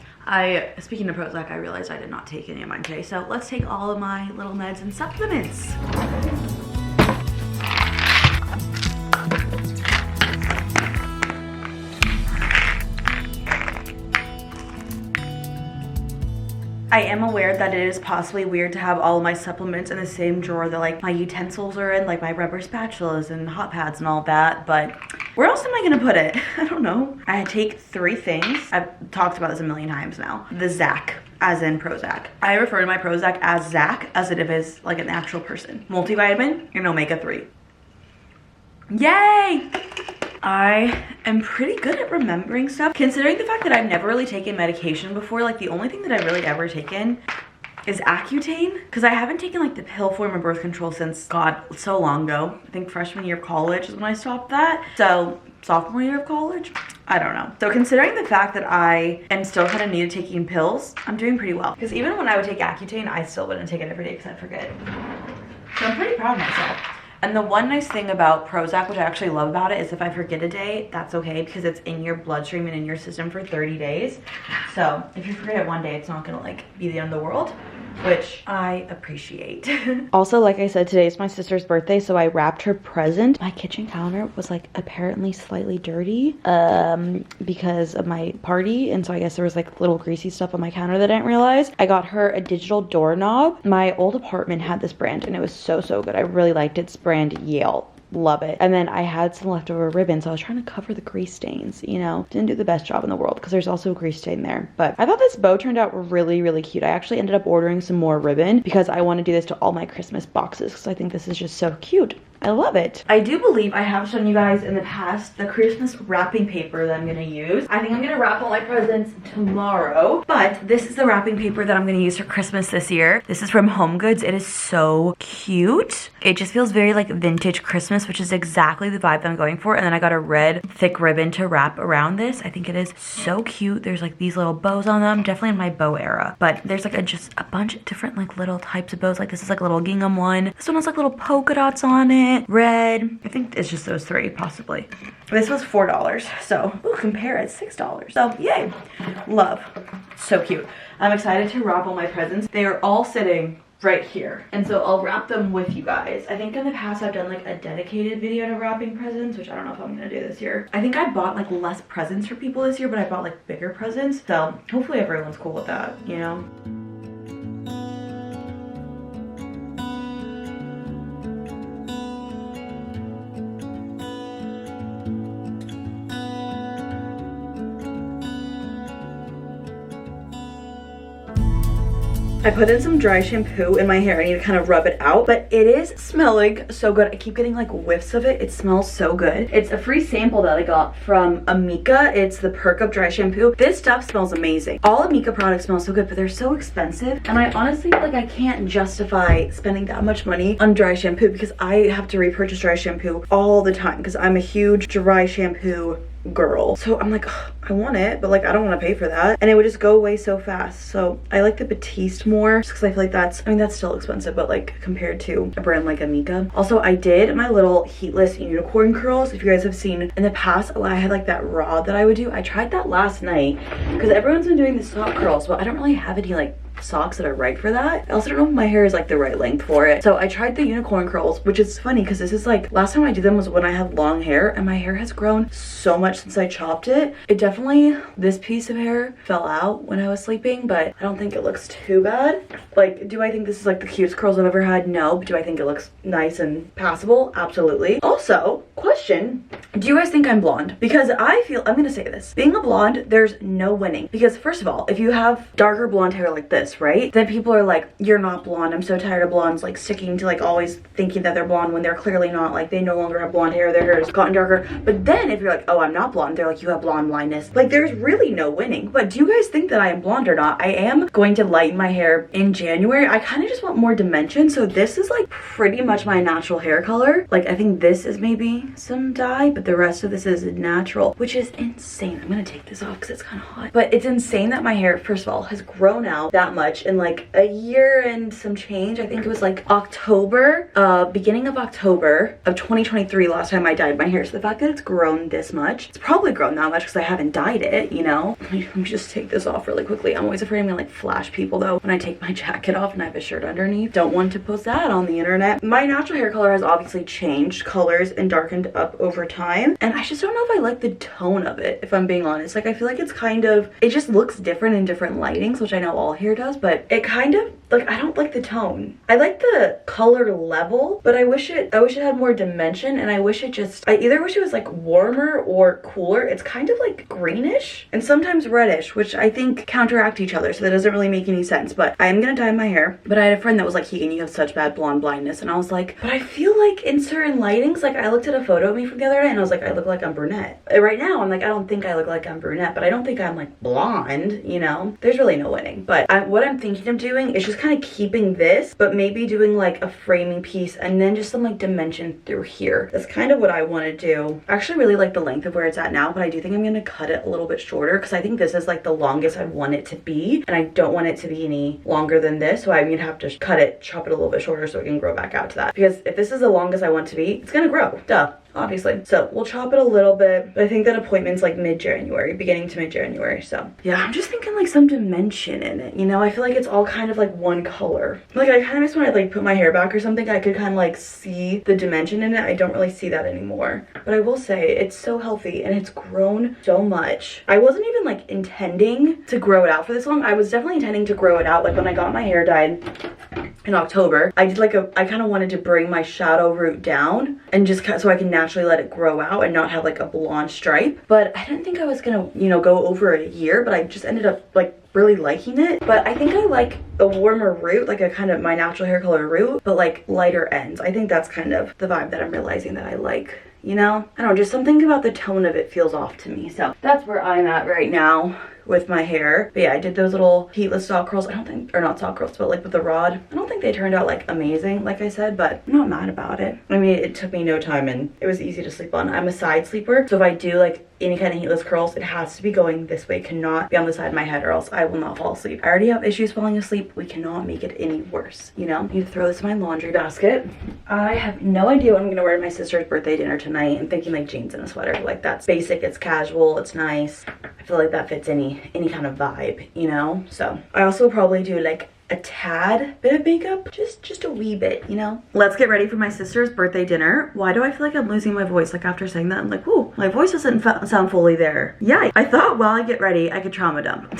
Speaking of Prozac, I realized I did not take any of mine today. So let's take all of my little meds and supplements. I am aware that it is possibly weird to have all of my supplements in the same drawer that like my utensils are in, like my rubber spatulas and hot pads and all that, but where else am I gonna put it? I don't know. I take 3 things. I've talked about this a million times now. The Zac, as in Prozac. I refer to my Prozac as Zac as if it is like an actual person. Multivitamin and omega-3. Yay! I am pretty good at remembering stuff, considering the fact that I've never really taken medication before. Like, the only thing that I've really ever taken is Accutane, because I haven't taken like the pill form of birth control since, God, so long ago. I think freshman year of college is when I stopped that. So sophomore year of college, I don't know. So considering the fact that I am still kind of new to taking pills, I'm doing pretty well. Because even when I would take Accutane, I still wouldn't take it every day because I'd forget. So I'm pretty proud of myself. And the one nice thing about Prozac, which I actually love about it, is if I forget a day, that's okay because it's in your bloodstream and in your system for 30 days. So if you forget it one day, it's not gonna like be the end of the world, which I appreciate. Also, like I said, today is my sister's birthday, so I wrapped her present. My kitchen counter was like apparently slightly dirty because of my party, and so I guess there was like little greasy stuff on my counter that I didn't realize. I got her a digital doorknob. My old apartment had this brand and it was so good. I really liked its brand, Yale. Love it. And then I had some leftover ribbon, so I was trying to cover the grease stains, you know. Didn't do the best job in the world because there's also a grease stain there. But I thought this bow turned out really cute. I actually ended up ordering some more ribbon because I want to do this to all my Christmas boxes because I think this is just so cute. I love it. I do believe I have shown you guys in the past the Christmas wrapping paper that I'm gonna use. I think I'm gonna wrap all my presents tomorrow, but this is the wrapping paper that I'm gonna use for Christmas this year. This is from Home Goods. It is so cute. It just feels very like vintage Christmas, which is exactly the vibe that I'm going for. And then I got a red thick ribbon to wrap around this. I think it is so cute. There's like these little bows on them, definitely in my bow era, but there's like just a bunch of different like little types of bows. Like this is like a little gingham one. This one has like little polka dots on it. Red. I think it's just those three, possibly. This was $4, so ooh, compare it, $6. So yay, love, so cute. I'm excited to wrap all my presents. They are all sitting right here, and so I'll wrap them with you guys. I think in the past I've done like a dedicated video to wrapping presents, which I don't know if I'm gonna do this year. I think I bought like less presents for people this year, but I bought like bigger presents, so hopefully everyone's cool with that, you know. I put in some dry shampoo in my hair. I need to kind of rub it out, but it is smelling so good. I keep getting like whiffs of it. It smells so good. It's a free sample that I got from Amika. It's the Perk Up Dry Shampoo. This stuff smells amazing. All Amika products smell so good, but they're so expensive. And I honestly feel like I can't justify spending that much money on dry shampoo because I have to repurchase dry shampoo all the time because I'm a huge dry shampoo girl. So I'm like, ugh, I want it, but like I don't want to pay for that, and it would just go away so fast. So I like the Batiste more just because I feel like that's, I mean, that's still expensive, but like compared to a brand like Amika. Also, I did my little heatless unicorn curls. If you guys have seen in the past, I had like that rod that I would do. I tried that last night because everyone's been doing the sock curls, but I don't really have any like socks that are right for that. I also don't know if my hair is like the right length for it. So I tried the unicorn curls, which is funny because this is like, last time I did them was when I had long hair, and my hair has grown so much since I chopped it. It definitely, this piece of hair fell out when I was sleeping, but I don't think it looks too bad. Like, do I think this is like the cutest curls I've ever had? No. But do I think it looks nice and passable? Absolutely. Also, question, do you guys think I'm blonde? Because I feel, I'm gonna say this, being a blonde, there's no winning. Because first of all, if you have darker blonde hair like this, right, then people are like, you're not blonde. I'm so tired of blondes like sticking to like always thinking that they're blonde when they're clearly not. Like they no longer have blonde hair, their hair has gotten darker. But then if you're like, oh, I'm not blonde, they're like, you have blonde blindness. Like there's really no winning. But do you guys think that I am blonde or not? I am going to lighten my hair in January. I kind of just want more dimension. So this is like pretty much my natural hair color. Like I think this is maybe some dye, but the rest of this is natural, which is insane. I'm gonna take this off because it's kind of hot. But it's insane that my hair, first of all, has grown out that much in like a year and some change. I think it was like October, beginning of October of 2023 last time I dyed my hair. So the fact that it's grown this much, it's probably grown that much because I haven't dyed it, you know. Let me just take this off really quickly. I'm always afraid I'm gonna like flash people though when I take my jacket off and I have a shirt underneath. Don't want to post that on the internet. My natural hair color has obviously changed colors and darkened up over time, and I just don't know if I like the tone of it, if I'm being honest. Like I feel like it's kind of, it just looks different in different lightings, which I know all hair does, but it kind of like, I don't like the tone. I like the color level, but I wish it had more dimension, and I either wish it was like warmer or cooler. It's kind of like greenish and sometimes reddish, which I think counteract each other, so that doesn't really make any sense. But I am gonna dye my hair. But I had a friend that was like, Keegan, you have such bad blonde blindness, and I was like, but I feel like in certain lightings, like I looked at a photo of me from the other day and I was like, I look like I'm brunette. Right now I'm like, I don't think I look like I'm brunette, but I don't think I'm like blonde, you know? There's really no winning. But what I'm thinking of doing is just kind of keeping this, but maybe doing like a framing piece and then just some like dimension through here. That's kind of what I want to do. I actually really like the length of where it's at now, but I do think I'm going to cut it a little bit shorter because I think this is like the longest I want it to be, and I don't want it to be any longer than this, so I'm going to have to chop it a little bit shorter so it can grow back out to that. Because if this is the longest I want it to be, it's going to grow. Duh. Obviously. So we'll chop it a little bit, but I think that appointment's like mid-January, beginning to mid-January. So yeah, I'm just thinking like some dimension in it, you know? I feel like it's all kind of like one color. Like I kind of miss when I like put my hair back or something, I could kind of like see the dimension in it. I don't really see that anymore, but I will say it's so healthy and it's grown so much. I wasn't even like intending to grow it out for this long. I was definitely intending to grow it out. Like when I got my hair dyed in October, I did like I kind of wanted to bring my shadow root down and just so I can naturally let it grow out and not have like a blonde stripe. But I didn't think I was gonna, you know, go over a year, but I just ended up like really liking it. But I think I like a warmer root, like a kind of my natural hair color root, but like lighter ends. I think that's kind of the vibe that I'm realizing that I like. You know, I don't know, just something about the tone of it feels off to me. So that's where I'm at right now with my hair. But yeah, I did those little heatless sock curls. I don't think, or not sock curls, but like with the rod. I don't think they turned out like amazing, like I said, but I'm not mad about it. I mean, it took me no time and it was easy to sleep on. I'm a side sleeper, so if I do like any kind of heatless curls, it has to be going this way. It cannot be on the side of my head or else I will not fall asleep. I already have issues falling asleep. We cannot make it any worse, you know? I need to throw this in my laundry basket. I have no idea what I'm gonna wear to my sister's birthday dinner tonight. I'm thinking like jeans and a sweater. Like that's basic, it's casual, it's nice. I feel like that fits any kind of vibe, you know? So I also probably do like a tad bit of makeup, just a wee bit, you know? Let's get ready for my sister's birthday dinner. Why do I feel like I'm losing my voice? Like after saying that, I'm like, whoa, my voice doesn't sound fully there. Yeah, I thought while I get ready, I could trauma dump.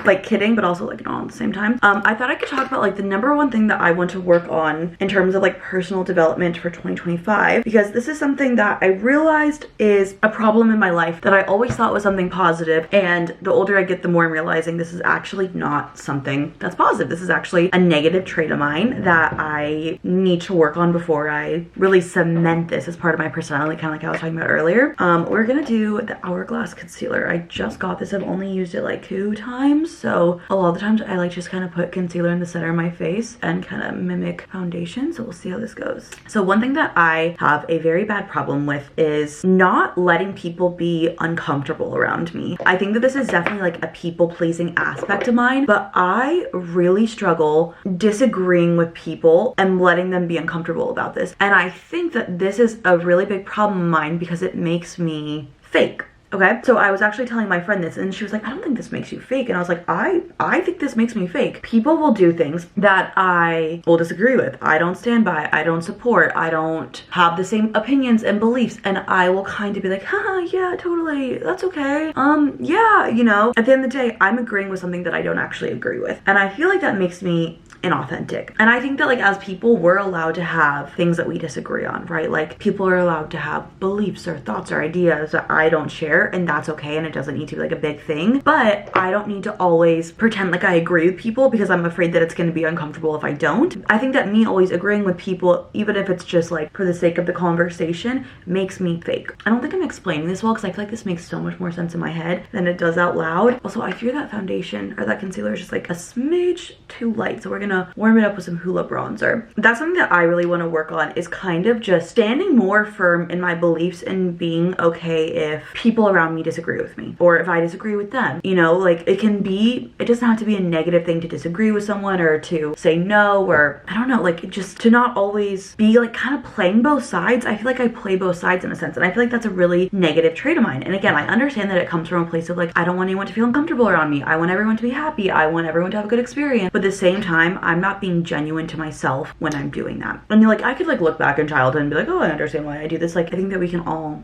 Like kidding, but also like all at the same time. I thought I could talk about like the #1 thing that I want to work on in terms of like personal development for 2025, because this is something that I realized is a problem in my life that I always thought was something positive, and the older I get, the more I'm realizing this is actually not something that's positive. This is actually a negative trait of mine that I need to work on before I really cement this as part of my personality, kind of like I was talking about earlier. We're gonna do the Hourglass concealer. I just got this. I've only used it like 2 times, so a lot of the times I like just kind of put concealer in the center of my face and kind of mimic foundation, so we'll see how this goes. So one thing that I have a very bad problem with is not letting people be uncomfortable around me. I think that this is definitely like a people-pleasing aspect of mine, but I really struggle disagreeing with people and letting them be uncomfortable about this. And I think that this is a really big problem of mine because it makes me fake. Okay, so I was actually telling my friend this and she was like, I don't think this makes you fake. And I was like, I think this makes me fake. People will do things that I will disagree with. I don't stand by, I don't support, I don't have the same opinions and beliefs. And I will kind of be like, haha, yeah, totally, that's okay. Yeah, you know, at the end of the day, I'm agreeing with something that I don't actually agree with. And I feel like that makes me inauthentic. And I think that like as people, we're allowed to have things that we disagree on, right? Like people are allowed to have beliefs or thoughts or ideas that I don't share, and that's okay, and it doesn't need to be like a big thing. But I don't need to always pretend like I agree with people because I'm afraid that it's going to be uncomfortable if I don't. I think that me always agreeing with people, even if it's just like for the sake of the conversation, makes me fake. I don't think I'm explaining this well because I feel like this makes so much more sense in my head than it does out loud. Also, I fear that foundation or that concealer is just like a smidge too light, so we're gonna warm it up with some Hoola bronzer. That's something that I really want to work on, is kind of just standing more firm in my beliefs and being okay if people around me disagree with me or if I disagree with them. You know, like it doesn't have to be a negative thing to disagree with someone or to say no, or I don't know, like just to not always be like kind of playing both sides. I feel like I play both sides in a sense, and I feel like that's a really negative trait of mine. And again, I understand that it comes from a place of like, I don't want anyone to feel uncomfortable around me. I want everyone to be happy. I want everyone to have a good experience. But at the same time, I'm not being genuine to myself when I'm doing that. And like I could like look back in childhood and be like, oh, I understand why I do this. Like I think that we can all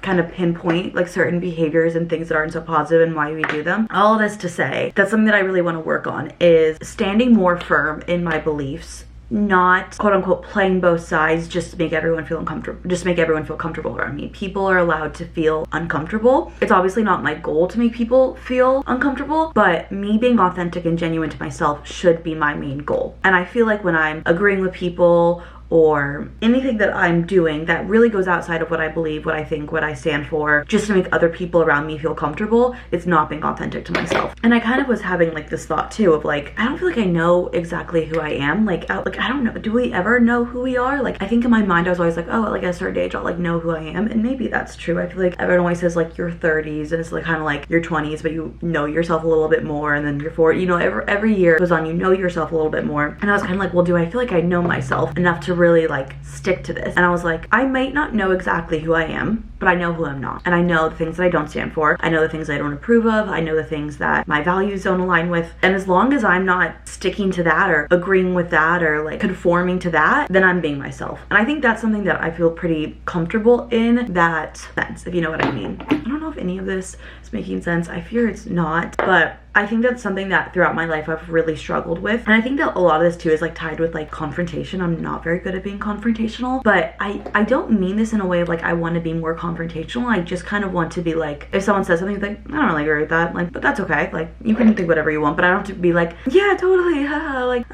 kind of pinpoint like certain behaviors and things that aren't so positive and why we do them. All this to say, that's something that I really want to work on, is standing more firm in my beliefs, not quote unquote playing both sides just to make everyone feel uncomfortable, just make everyone feel comfortable around me. People are allowed to feel uncomfortable. It's obviously not my goal to make people feel uncomfortable, but me being authentic and genuine to myself should be my main goal. And I feel like when I'm agreeing with people or anything that I'm doing that really goes outside of what I believe, what I think, what I stand for, just to make other people around me feel comfortable, it's not being authentic to myself. And I kind of was having like this thought too of like, I don't feel like I know exactly who I am. Like I don't know, do we ever know who we are? Like I think in my mind I was always like, oh, like at a certain age I'll like know who I am, and maybe that's true. I feel like everyone always says like your 30s, and it's like kind of like your 20s, but you know yourself a little bit more, and then your 40, you know, every year goes on, you know yourself a little bit more. And I was kind of like, well, do I feel like I know myself enough to really like stick to this? And I was like, I might not know exactly who I am, but I know who I'm not. And I know the things that I don't stand for. I know the things I don't approve of. I know the things that my values don't align with. And as long as I'm not sticking to that or agreeing with that or like conforming to that, then I'm being myself. And I think that's something that I feel pretty comfortable in that sense, if you know what I mean. I don't know if any of this is making sense. I fear it's not, but I think that's something that throughout my life I've really struggled with. And I think that a lot of this too is like tied with like confrontation. I'm not very good at being confrontational, but I don't mean this in a way of like I want to be more confrontational. I just kind of want to be like, if someone says something, like I don't really agree with that, like, but that's okay. Like you can think whatever you want, but I don't have to be like, yeah, totally, haha, like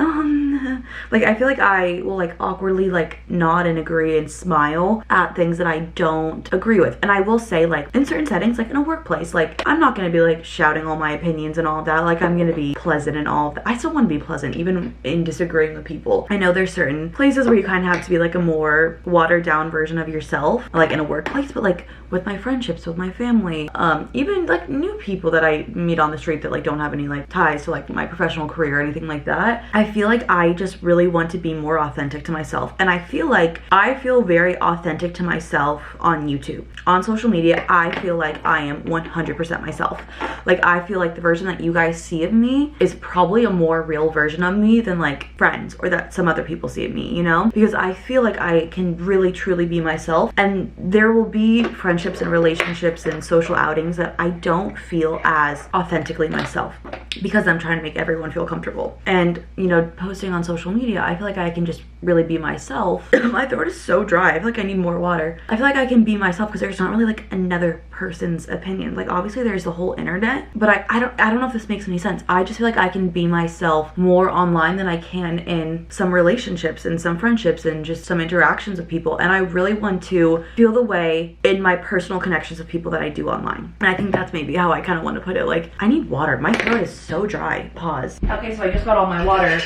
like I feel like I will like awkwardly like nod and agree and smile at things that I don't agree with. And I will say like in certain settings, like in a workplace, like I'm not gonna be like shouting all my opinions and all of that. Like I'm gonna be pleasant and all of that. I still want to be pleasant even in disagreeing with people. I know there's certain places where you kind of have to be like a more watered down version of yourself, like in a workplace, but like with my friendships, with my family, even like new people that I meet on the street that like don't have any like ties to like my professional career or anything like that, I feel like I just really want to be more authentic to myself. And I feel like I feel very authentic to myself on YouTube. On social media, I feel like I am 100% myself. Like I feel like the version that you guys see of me is probably a more real version of me than like friends or that some other people see of me, you know? Because I feel like I can really truly be myself, and there will be friendships and relationships and social outings that I don't feel as authentically myself because I'm trying to make everyone feel comfortable. And you know, posting on social media, I feel like I can just really be myself. My throat is so dry. I feel like I need more water. I feel like I can be myself because there's not really like another person's opinion. Like obviously there's the whole internet, but I don't know if this makes any sense. I just feel like I can be myself more online than I can in some relationships and some friendships and just some interactions with people. And I really want to feel the way in my personal connections with people that I do online. And I think that's maybe how I kind of want to put it. Like I need water. My throat is so dry. Pause. Okay, so I just got all my water.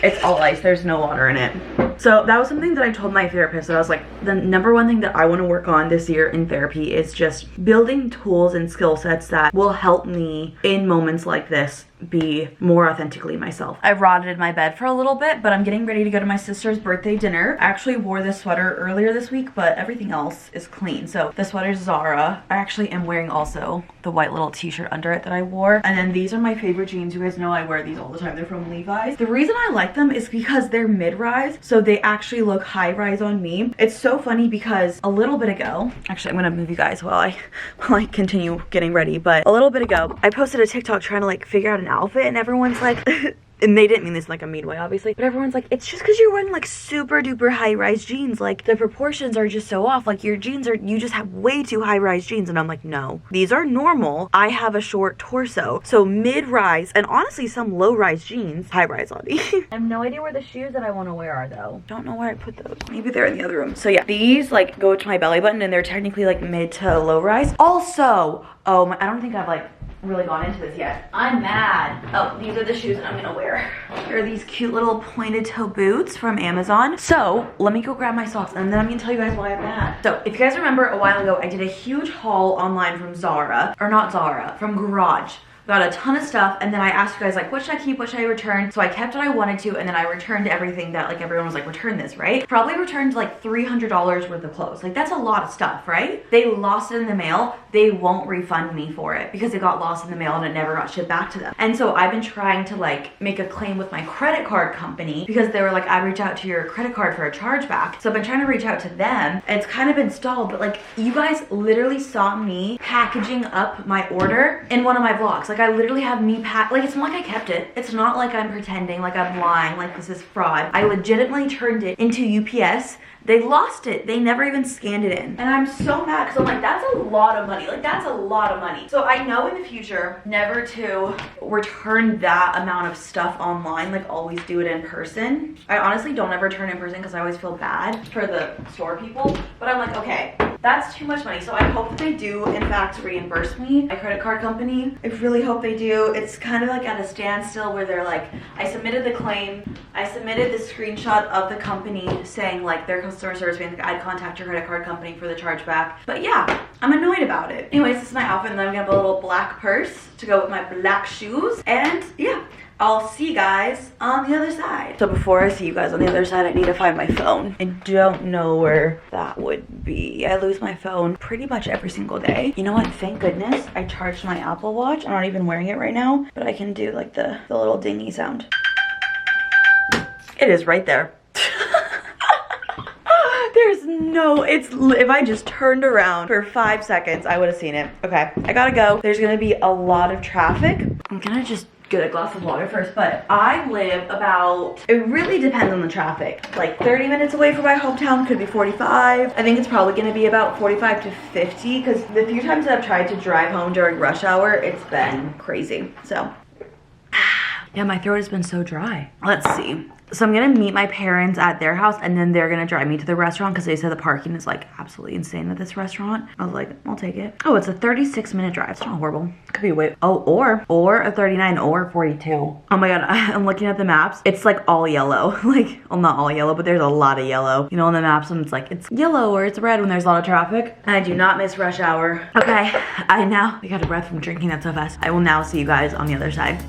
It's all ice. There's no water in it. So that was something that I told my therapist, that I was like, the number one thing that I want to work on this year in therapy is just building tools and skill sets that will help me in moments like this be more authentically myself. I rotted in my bed for a little bit, but I'm getting ready to go to my sister's birthday dinner. I actually wore this sweater earlier this week, but everything else is clean. So the sweater's Zara. I actually am wearing also the white little t-shirt under it that I wore. And then these are my favorite jeans. You guys know I wear these all the time. They're from Levi's. The reason I like them is because they're mid-rise, so they actually look high-rise on me. It's so funny because a little bit ago, actually I'm gonna move you guys while I continue getting ready, but a little bit ago, I posted a TikTok trying to like figure out an outfit, and everyone's like and they didn't mean this in like a mean way obviously, but everyone's like, it's just because you're wearing like super duper high-rise jeans, like the proportions are just so off, like your jeans are, you just have way too high-rise jeans. And I'm like, no, these are normal. I have a short torso, so mid-rise and honestly some low-rise jeans, high-rise on me. I have no idea where the shoes that I want to wear are though. Don't know where I put those. Maybe they're in the other room. So yeah, these like go to my belly button and they're technically like mid to low rise. Also, I don't think I've like really gone into this yet. I'm mad. Oh, these are the shoes that I'm gonna wear. They're these cute little pointed toe boots from Amazon. So let me go grab my socks and then I'm gonna tell you guys why I'm mad. So if you guys remember a while ago, I did a huge haul online from Zara, or not Zara, from Garage. got a ton of stuff, and then I asked you guys like, what should I keep, what should I return? So I kept what I wanted to, and then I returned everything that like everyone was like, return this, right? Probably returned like $300 worth of clothes. Like that's a lot of stuff, right? They lost it in the mail. They won't refund me for it because it got lost in the mail and it never got shipped back to them. And so I've been trying to like make a claim with my credit card company because they were like, I reach out to your credit card for a chargeback. So I've been trying to reach out to them, and it's kind of been stalled, but like you guys literally saw me packaging up my order in one of my vlogs. Like I literally have me like it's not like I kept it. It's not like I'm pretending like I'm lying, like this is fraud. I legitimately turned it into UPS. They lost it. They never even scanned it in. And I'm so mad because I'm like, that's a lot of money. Like that's a lot of money. So I know in the future never to return that amount of stuff online, like always do it in person. I honestly don't ever return in person because I always feel bad for the store people. But I'm like, okay, that's too much money. So I hope that they do in fact reimburse me, my credit card company. I really hope they do. It's kind of like at a standstill where they're like, I submitted the claim. I submitted the screenshot of the company saying like their customer service being like, I'd contact your credit card company for the chargeback. But yeah, I'm annoyed about it. Anyways, this is my outfit, and then I'm gonna have a little black purse to go with my black shoes. And yeah, I'll see you guys on the other side. So before I see you guys on the other side, I need to find my phone. I don't know where that would be. I lose my phone pretty much every single day. You know what? Thank goodness I charged my Apple Watch. I'm not even wearing it right now, but I can do like the little dingy sound. It is right there. There's no, if I just turned around for 5 seconds, I would have seen it. Okay, I gotta go. There's gonna be a lot of traffic. I'm gonna just get a glass of water first, but I live about, it really depends on the traffic, like 30 minutes away from my hometown, could be 45. I think it's probably gonna be about 45 to 50 because the few times that I've tried to drive home during rush hour, it's been crazy. So yeah, my throat has been so dry. Let's see. So I'm gonna meet my parents at their house, and then they're gonna drive me to the restaurant because they said the parking is like absolutely insane at this restaurant. I was like, I'll take it. Oh, it's a 36-minute drive. It's not horrible. Could be way, oh, or a 39 or 42. Oh my God, I'm looking at the maps. It's like all yellow. Like, well, not all yellow, but there's a lot of yellow. You know, on the maps when it's like, it's yellow or it's red when there's a lot of traffic. And I do not miss rush hour. Okay, I got a breath from drinking that so fast. I will now see you guys on the other side.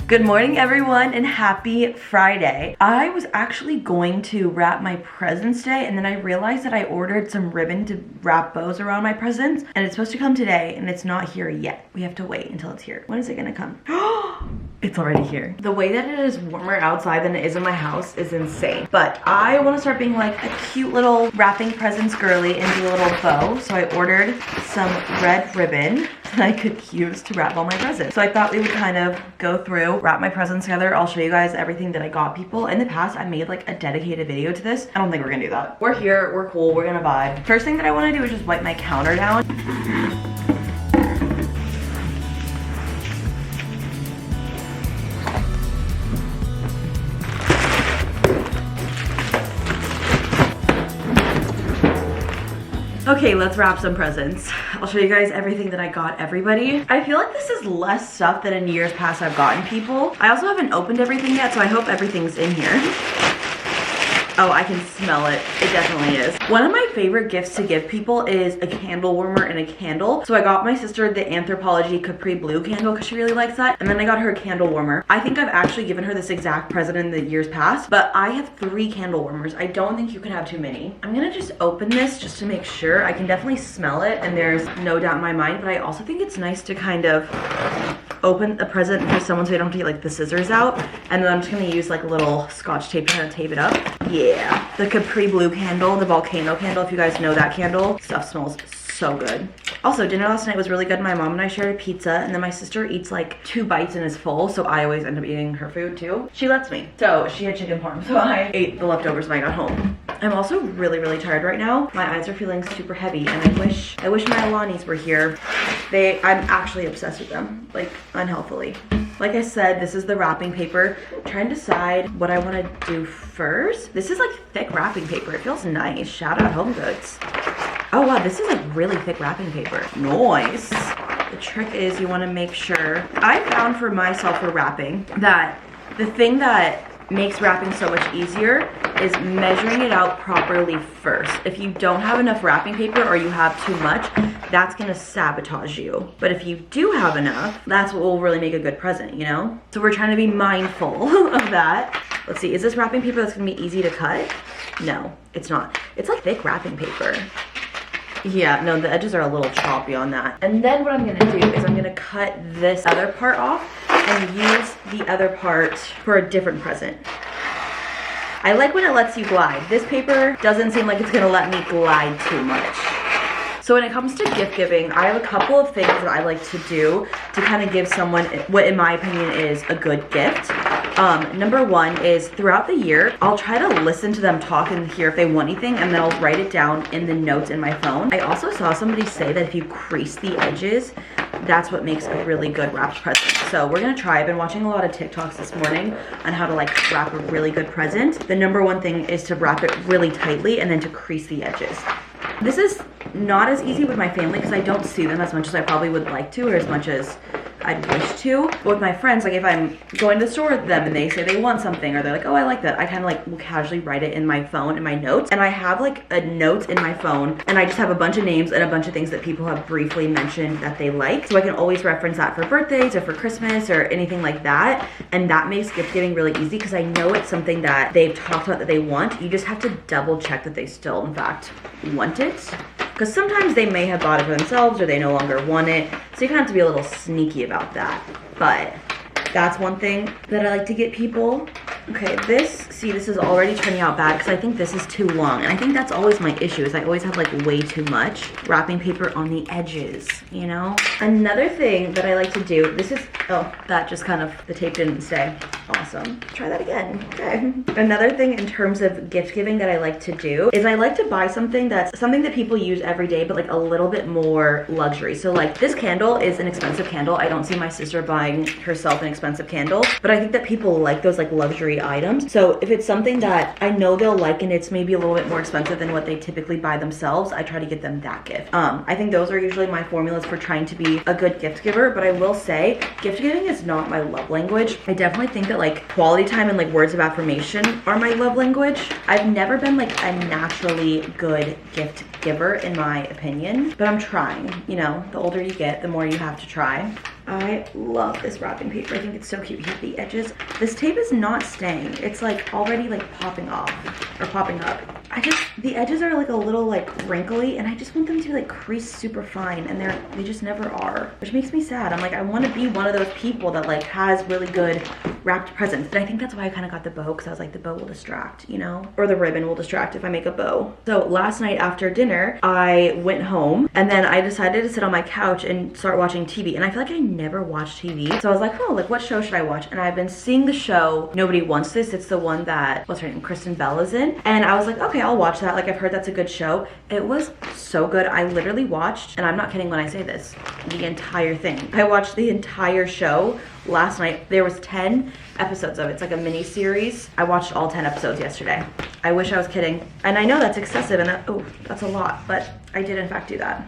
Good morning everyone and happy Friday. I was actually going to wrap my presents today, and then I realized that I ordered some ribbon to wrap bows around my presents, and it's supposed to come today and it's not here yet. We have to wait until it's here. When is it gonna come? It's already here. The way that it is warmer outside than it is in my house is insane. But I want to start being like a cute little wrapping presents girly and do a little bow. So I ordered some red ribbon that I could use to wrap all my presents. So I thought we would kind of go through, wrap my presents together. I'll show you guys everything that I got people. In the past, I made like a dedicated video to this. I don't think we're gonna do that. We're here, we're cool, we're gonna vibe. First thing that I want to do is just wipe my counter down. Okay, let's wrap some presents. I'll show you guys everything that I got everybody. I feel like this is less stuff than in years past I've gotten people. I also haven't opened everything yet, so I hope everything's in here. Oh, I can smell it. It definitely is. One of my favorite gifts to give people is a candle warmer and a candle. So I got my sister the Anthropologie Capri Blue candle because she really likes that. And then I got her a candle warmer. I think I've actually given her this exact present in the years past, but I have 3 candle warmers. I don't think you can have too many. I'm gonna just open this just to make sure. I can definitely smell it and there's no doubt in my mind, but I also think it's nice to kind of open a present for someone so they don't have to get like the scissors out. And then I'm just gonna use like a little scotch tape to kind of tape it up. Yeah, the Capri Blue candle, the volcano candle, if you guys know that candle. Stuff smells so good. Also, dinner last night was really good. My mom and I shared a pizza, and then my sister eats like 2 bites and is full, so I always end up eating her food too. She lets me. So she had chicken parm, so I ate the leftovers when I got home. I'm also really, really tired right now. My eyes are feeling super heavy, and I wish my Alanis were here. I'm actually obsessed with them, like unhealthily. Like I said, this is the wrapping paper. I'm trying to decide what I want to do first. This is like thick wrapping paper. It feels nice. Shout out Home Goods. Oh wow, this is like really thick wrapping paper. Nice. The trick is you want to make sure, I found for myself for wrapping that the thing that makes wrapping so much easier is measuring it out properly first. If you don't have enough wrapping paper or you have too much, that's gonna sabotage you. But if you do have enough, that's what will really make a good present, you know? So we're trying to be mindful of that. Let's see, is this wrapping paper that's gonna be easy to cut? No, it's not. It's like thick wrapping paper. Yeah, no, the edges are a little choppy on that. And then what I'm gonna do is I'm gonna cut this other part off and use the other part for a different present. I like when it lets you glide. This paper doesn't seem like it's gonna let me glide too much. So when it comes to gift giving, I have a couple of things that I like to do to kind of give someone what in my opinion is a good gift. Number one is throughout the year, I'll try to listen to them talk and hear if they want anything, and then I'll write it down in the notes in my phone. I also saw somebody say that if you crease the edges, that's what makes a really good wrapped present. So we're gonna try. I've been watching a lot of TikToks this morning on how to like wrap a really good present. The number one thing is to wrap it really tightly and then to crease the edges. This is not as easy with my family because I don't see them as much as I probably would like to, or as much as I'd wish to. But with my friends, like if I'm going to the store with them and they say they want something, or they're like, oh, I like that, I kind of like will casually write it in my phone, in my notes. And I have like a note in my phone, and I just have a bunch of names and a bunch of things that people have briefly mentioned that they like. So I can always reference that for birthdays or for Christmas or anything like that. And that makes gift giving really easy because I know it's something that they've talked about that they want. You just have to double check that they still, in fact, want it. Because sometimes they may have bought it for themselves or they no longer want it. So you kind of have to be a little sneaky about that. But that's one thing that I like to get people. Okay, this is already turning out bad because I think this is too long. And I think that's always my issue, is I always have like way too much wrapping paper on the edges, you know? Another thing that I like to do, this is, oh, that just kind of, the tape didn't stay. Awesome. Try that again. Okay. Another thing in terms of gift giving that I like to do is I like to buy something that's something that people use every day, but like a little bit more luxury. So like this candle is an expensive candle. I don't see my sister buying herself an expensive candle, but I think that people like those like luxury items. So if it's something that I know they'll like and it's maybe a little bit more expensive than what they typically buy themselves, I try to get them that gift. I think those are usually my formulas for trying to be a good gift giver, but I will say gift giving is not my love language. I definitely think that like quality time and like words of affirmation are my love language. I've never been like a naturally good gift giver in my opinion, but I'm trying. You know, the older you get, the more you have to try. I love this wrapping paper. I think it's so cute. Here's the edges. This tape is not staying. It's like already like popping off or popping up. The edges are like a little like wrinkly, and I just want them to like crease super fine, and they just never are, which makes me sad. I'm like, I want to be one of those people that like has really good wrapped presents. And I think that's why I kind of got the bow, because I was like, the bow will distract, you know, or the ribbon will distract if I make a bow. So last night after dinner, I went home and then I decided to sit on my couch and start watching TV. And I feel like I never watch TV. So I was like, oh, like what show should I watch? And I've been seeing the show Nobody Wants This. It's the one that, what's her name, Kristen Bell is in. And I was like, okay, I'll watch that. Like I've heard that's a good show. It was so good. I literally watched, and I'm not kidding when I say this, the entire thing. I watched the entire show last night. There was 10 episodes of it. It's like a mini series. I watched all 10 episodes yesterday. I wish I was kidding. And I know that's excessive and that, oh, that's a lot, but I did in fact do that.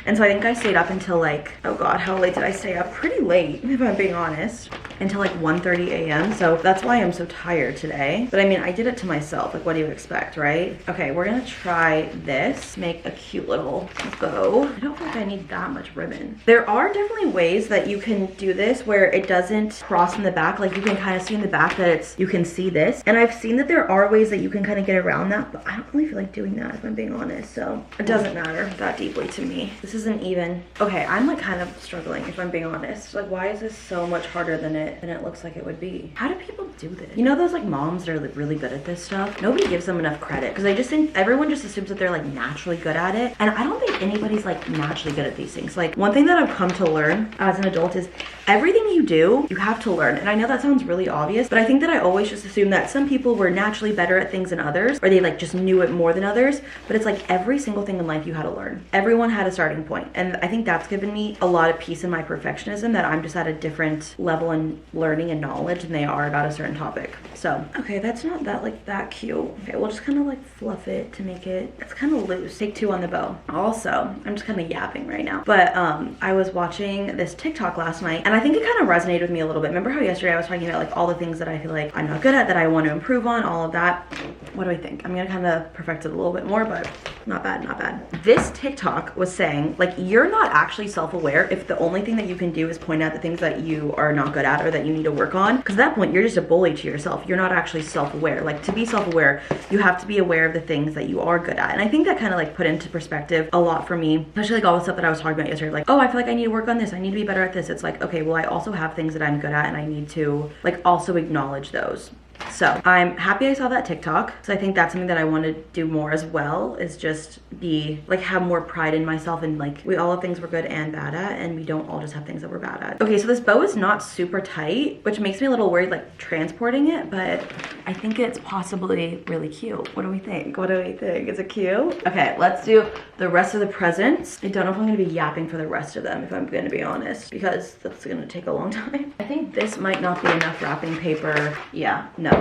And so I think I stayed up until like, oh God, how late did I stay up? Pretty late, if I'm being honest. Until like 1:30 a.m. So that's why I'm so tired today. But I mean, I did it to myself. Like, what do you expect, right? Okay, we're gonna try this. Make a cute little bow. I don't feel like I need that much ribbon. There are definitely ways that you can do this where it doesn't cross in the back. Like you can kind of see in the back that you can see this. And I've seen that there are ways that you can kind of get around that, but I don't really feel like doing that if I'm being honest. So it doesn't matter that deeply to me. This isn't even, okay, I'm like kind of struggling if I'm being honest. Like, why is this so much harder than it looks like it would be? How do people do this? You know those like moms that are like really good at this stuff? Nobody gives them enough credit because I just think everyone just assumes that they're like naturally good at it. And I don't think anybody's like naturally good at these things. Like one thing that I've come to learn as an adult is everything you do, you have to learn. And I know that sounds really obvious, but I think that I always just assume that some people were naturally better at things than others, or they like just knew it more than others. But it's like every single thing in life you had to learn. Everyone had a starting point. And I think that's given me a lot of peace in my perfectionism, that I'm just at a different level and learning and knowledge than they are about a certain topic. So, okay, that's not that cute. Okay, we'll just kind of like fluff it to make it's kind of loose. Take 2 on the bow. Also, I'm just kind of yapping right now. But I was watching this TikTok last night, and I think it kind of resonated with me a little bit. Remember how yesterday I was talking about like all the things that I feel like I'm not good at, that I want to improve on, all of that? What do I think? I'm gonna kind of perfect it a little bit more, but not bad, not bad. This TikTok was saying, like, you're not actually self-aware if the only thing that you can do is point out the things that you are not good at or that you need to work on. Because at that point, you're just a bully to yourself. You're not actually self-aware. Like, to be self-aware, you have to be aware of the things that you are good at. And I think that kind of like put into perspective a lot for me, especially like all the stuff that I was talking about yesterday. Like, oh, I feel like I need to work on this. I need to be better at this. It's like, okay, well, I also have things that I'm good at, and I need to like also acknowledge those. So I'm happy I saw that TikTok. So I think that's something that I want to do more as well, is just be like, have more pride in myself, and like, we all have things we're good and bad at, and we don't all just have things that we're bad at. Okay, so this bow is not super tight, which makes me a little worried like transporting it, but I think it's possibly really cute. What do we think? What do we think? Is it cute? Okay, let's do the rest of the presents. I don't know if I'm gonna be yapping for the rest of them, if I'm gonna be honest, because that's gonna take a long time. I think this might not be enough wrapping paper. Yeah, no.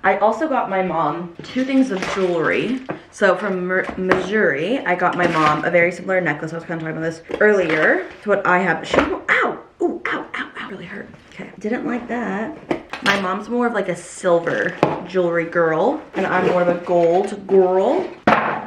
I also got my mom 2 things of jewelry. So from Missouri, I got my mom a very similar necklace. I was kind of talking about this earlier to what I have. Ow! Ooh, ow, ow, ow. Really hurt. Okay, didn't like that. My mom's more of like a silver jewelry girl, and I'm more of a gold girl.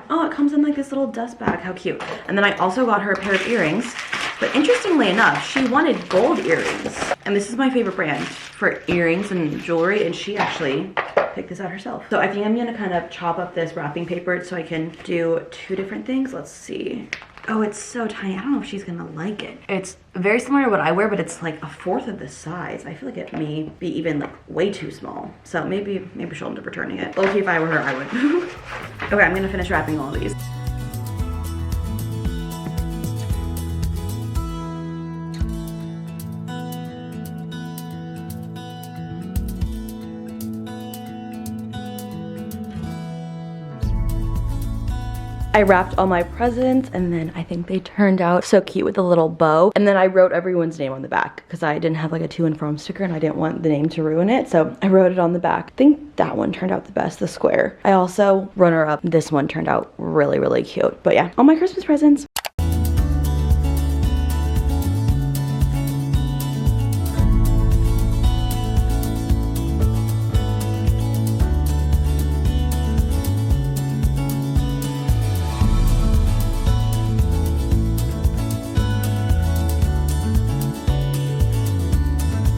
Oh, it comes in like this little dust bag. How cute. And then I also got her a pair of earrings. But interestingly enough, she wanted gold earrings. And this is my favorite brand for earrings and jewelry, and she actually picked this out herself. So I think I'm gonna kind of chop up this wrapping paper so I can do 2 different things. Let's see. Oh, it's so tiny. I don't know if she's gonna like it. It's very similar to what I wear, but it's like 1/4 of the size. I feel like it may be even like way too small. So maybe she'll end up returning it. Okay, if I were her, I would. Okay, I'm gonna finish wrapping all of these. I wrapped all my presents, and then I think they turned out so cute with a little bow. And then I wrote everyone's name on the back because I didn't have like a to and from sticker, and I didn't want the name to ruin it. So I wrote it on the back. I think that one turned out the best, the square. I also, runner up, this one turned out really, really cute. But yeah, all my Christmas presents.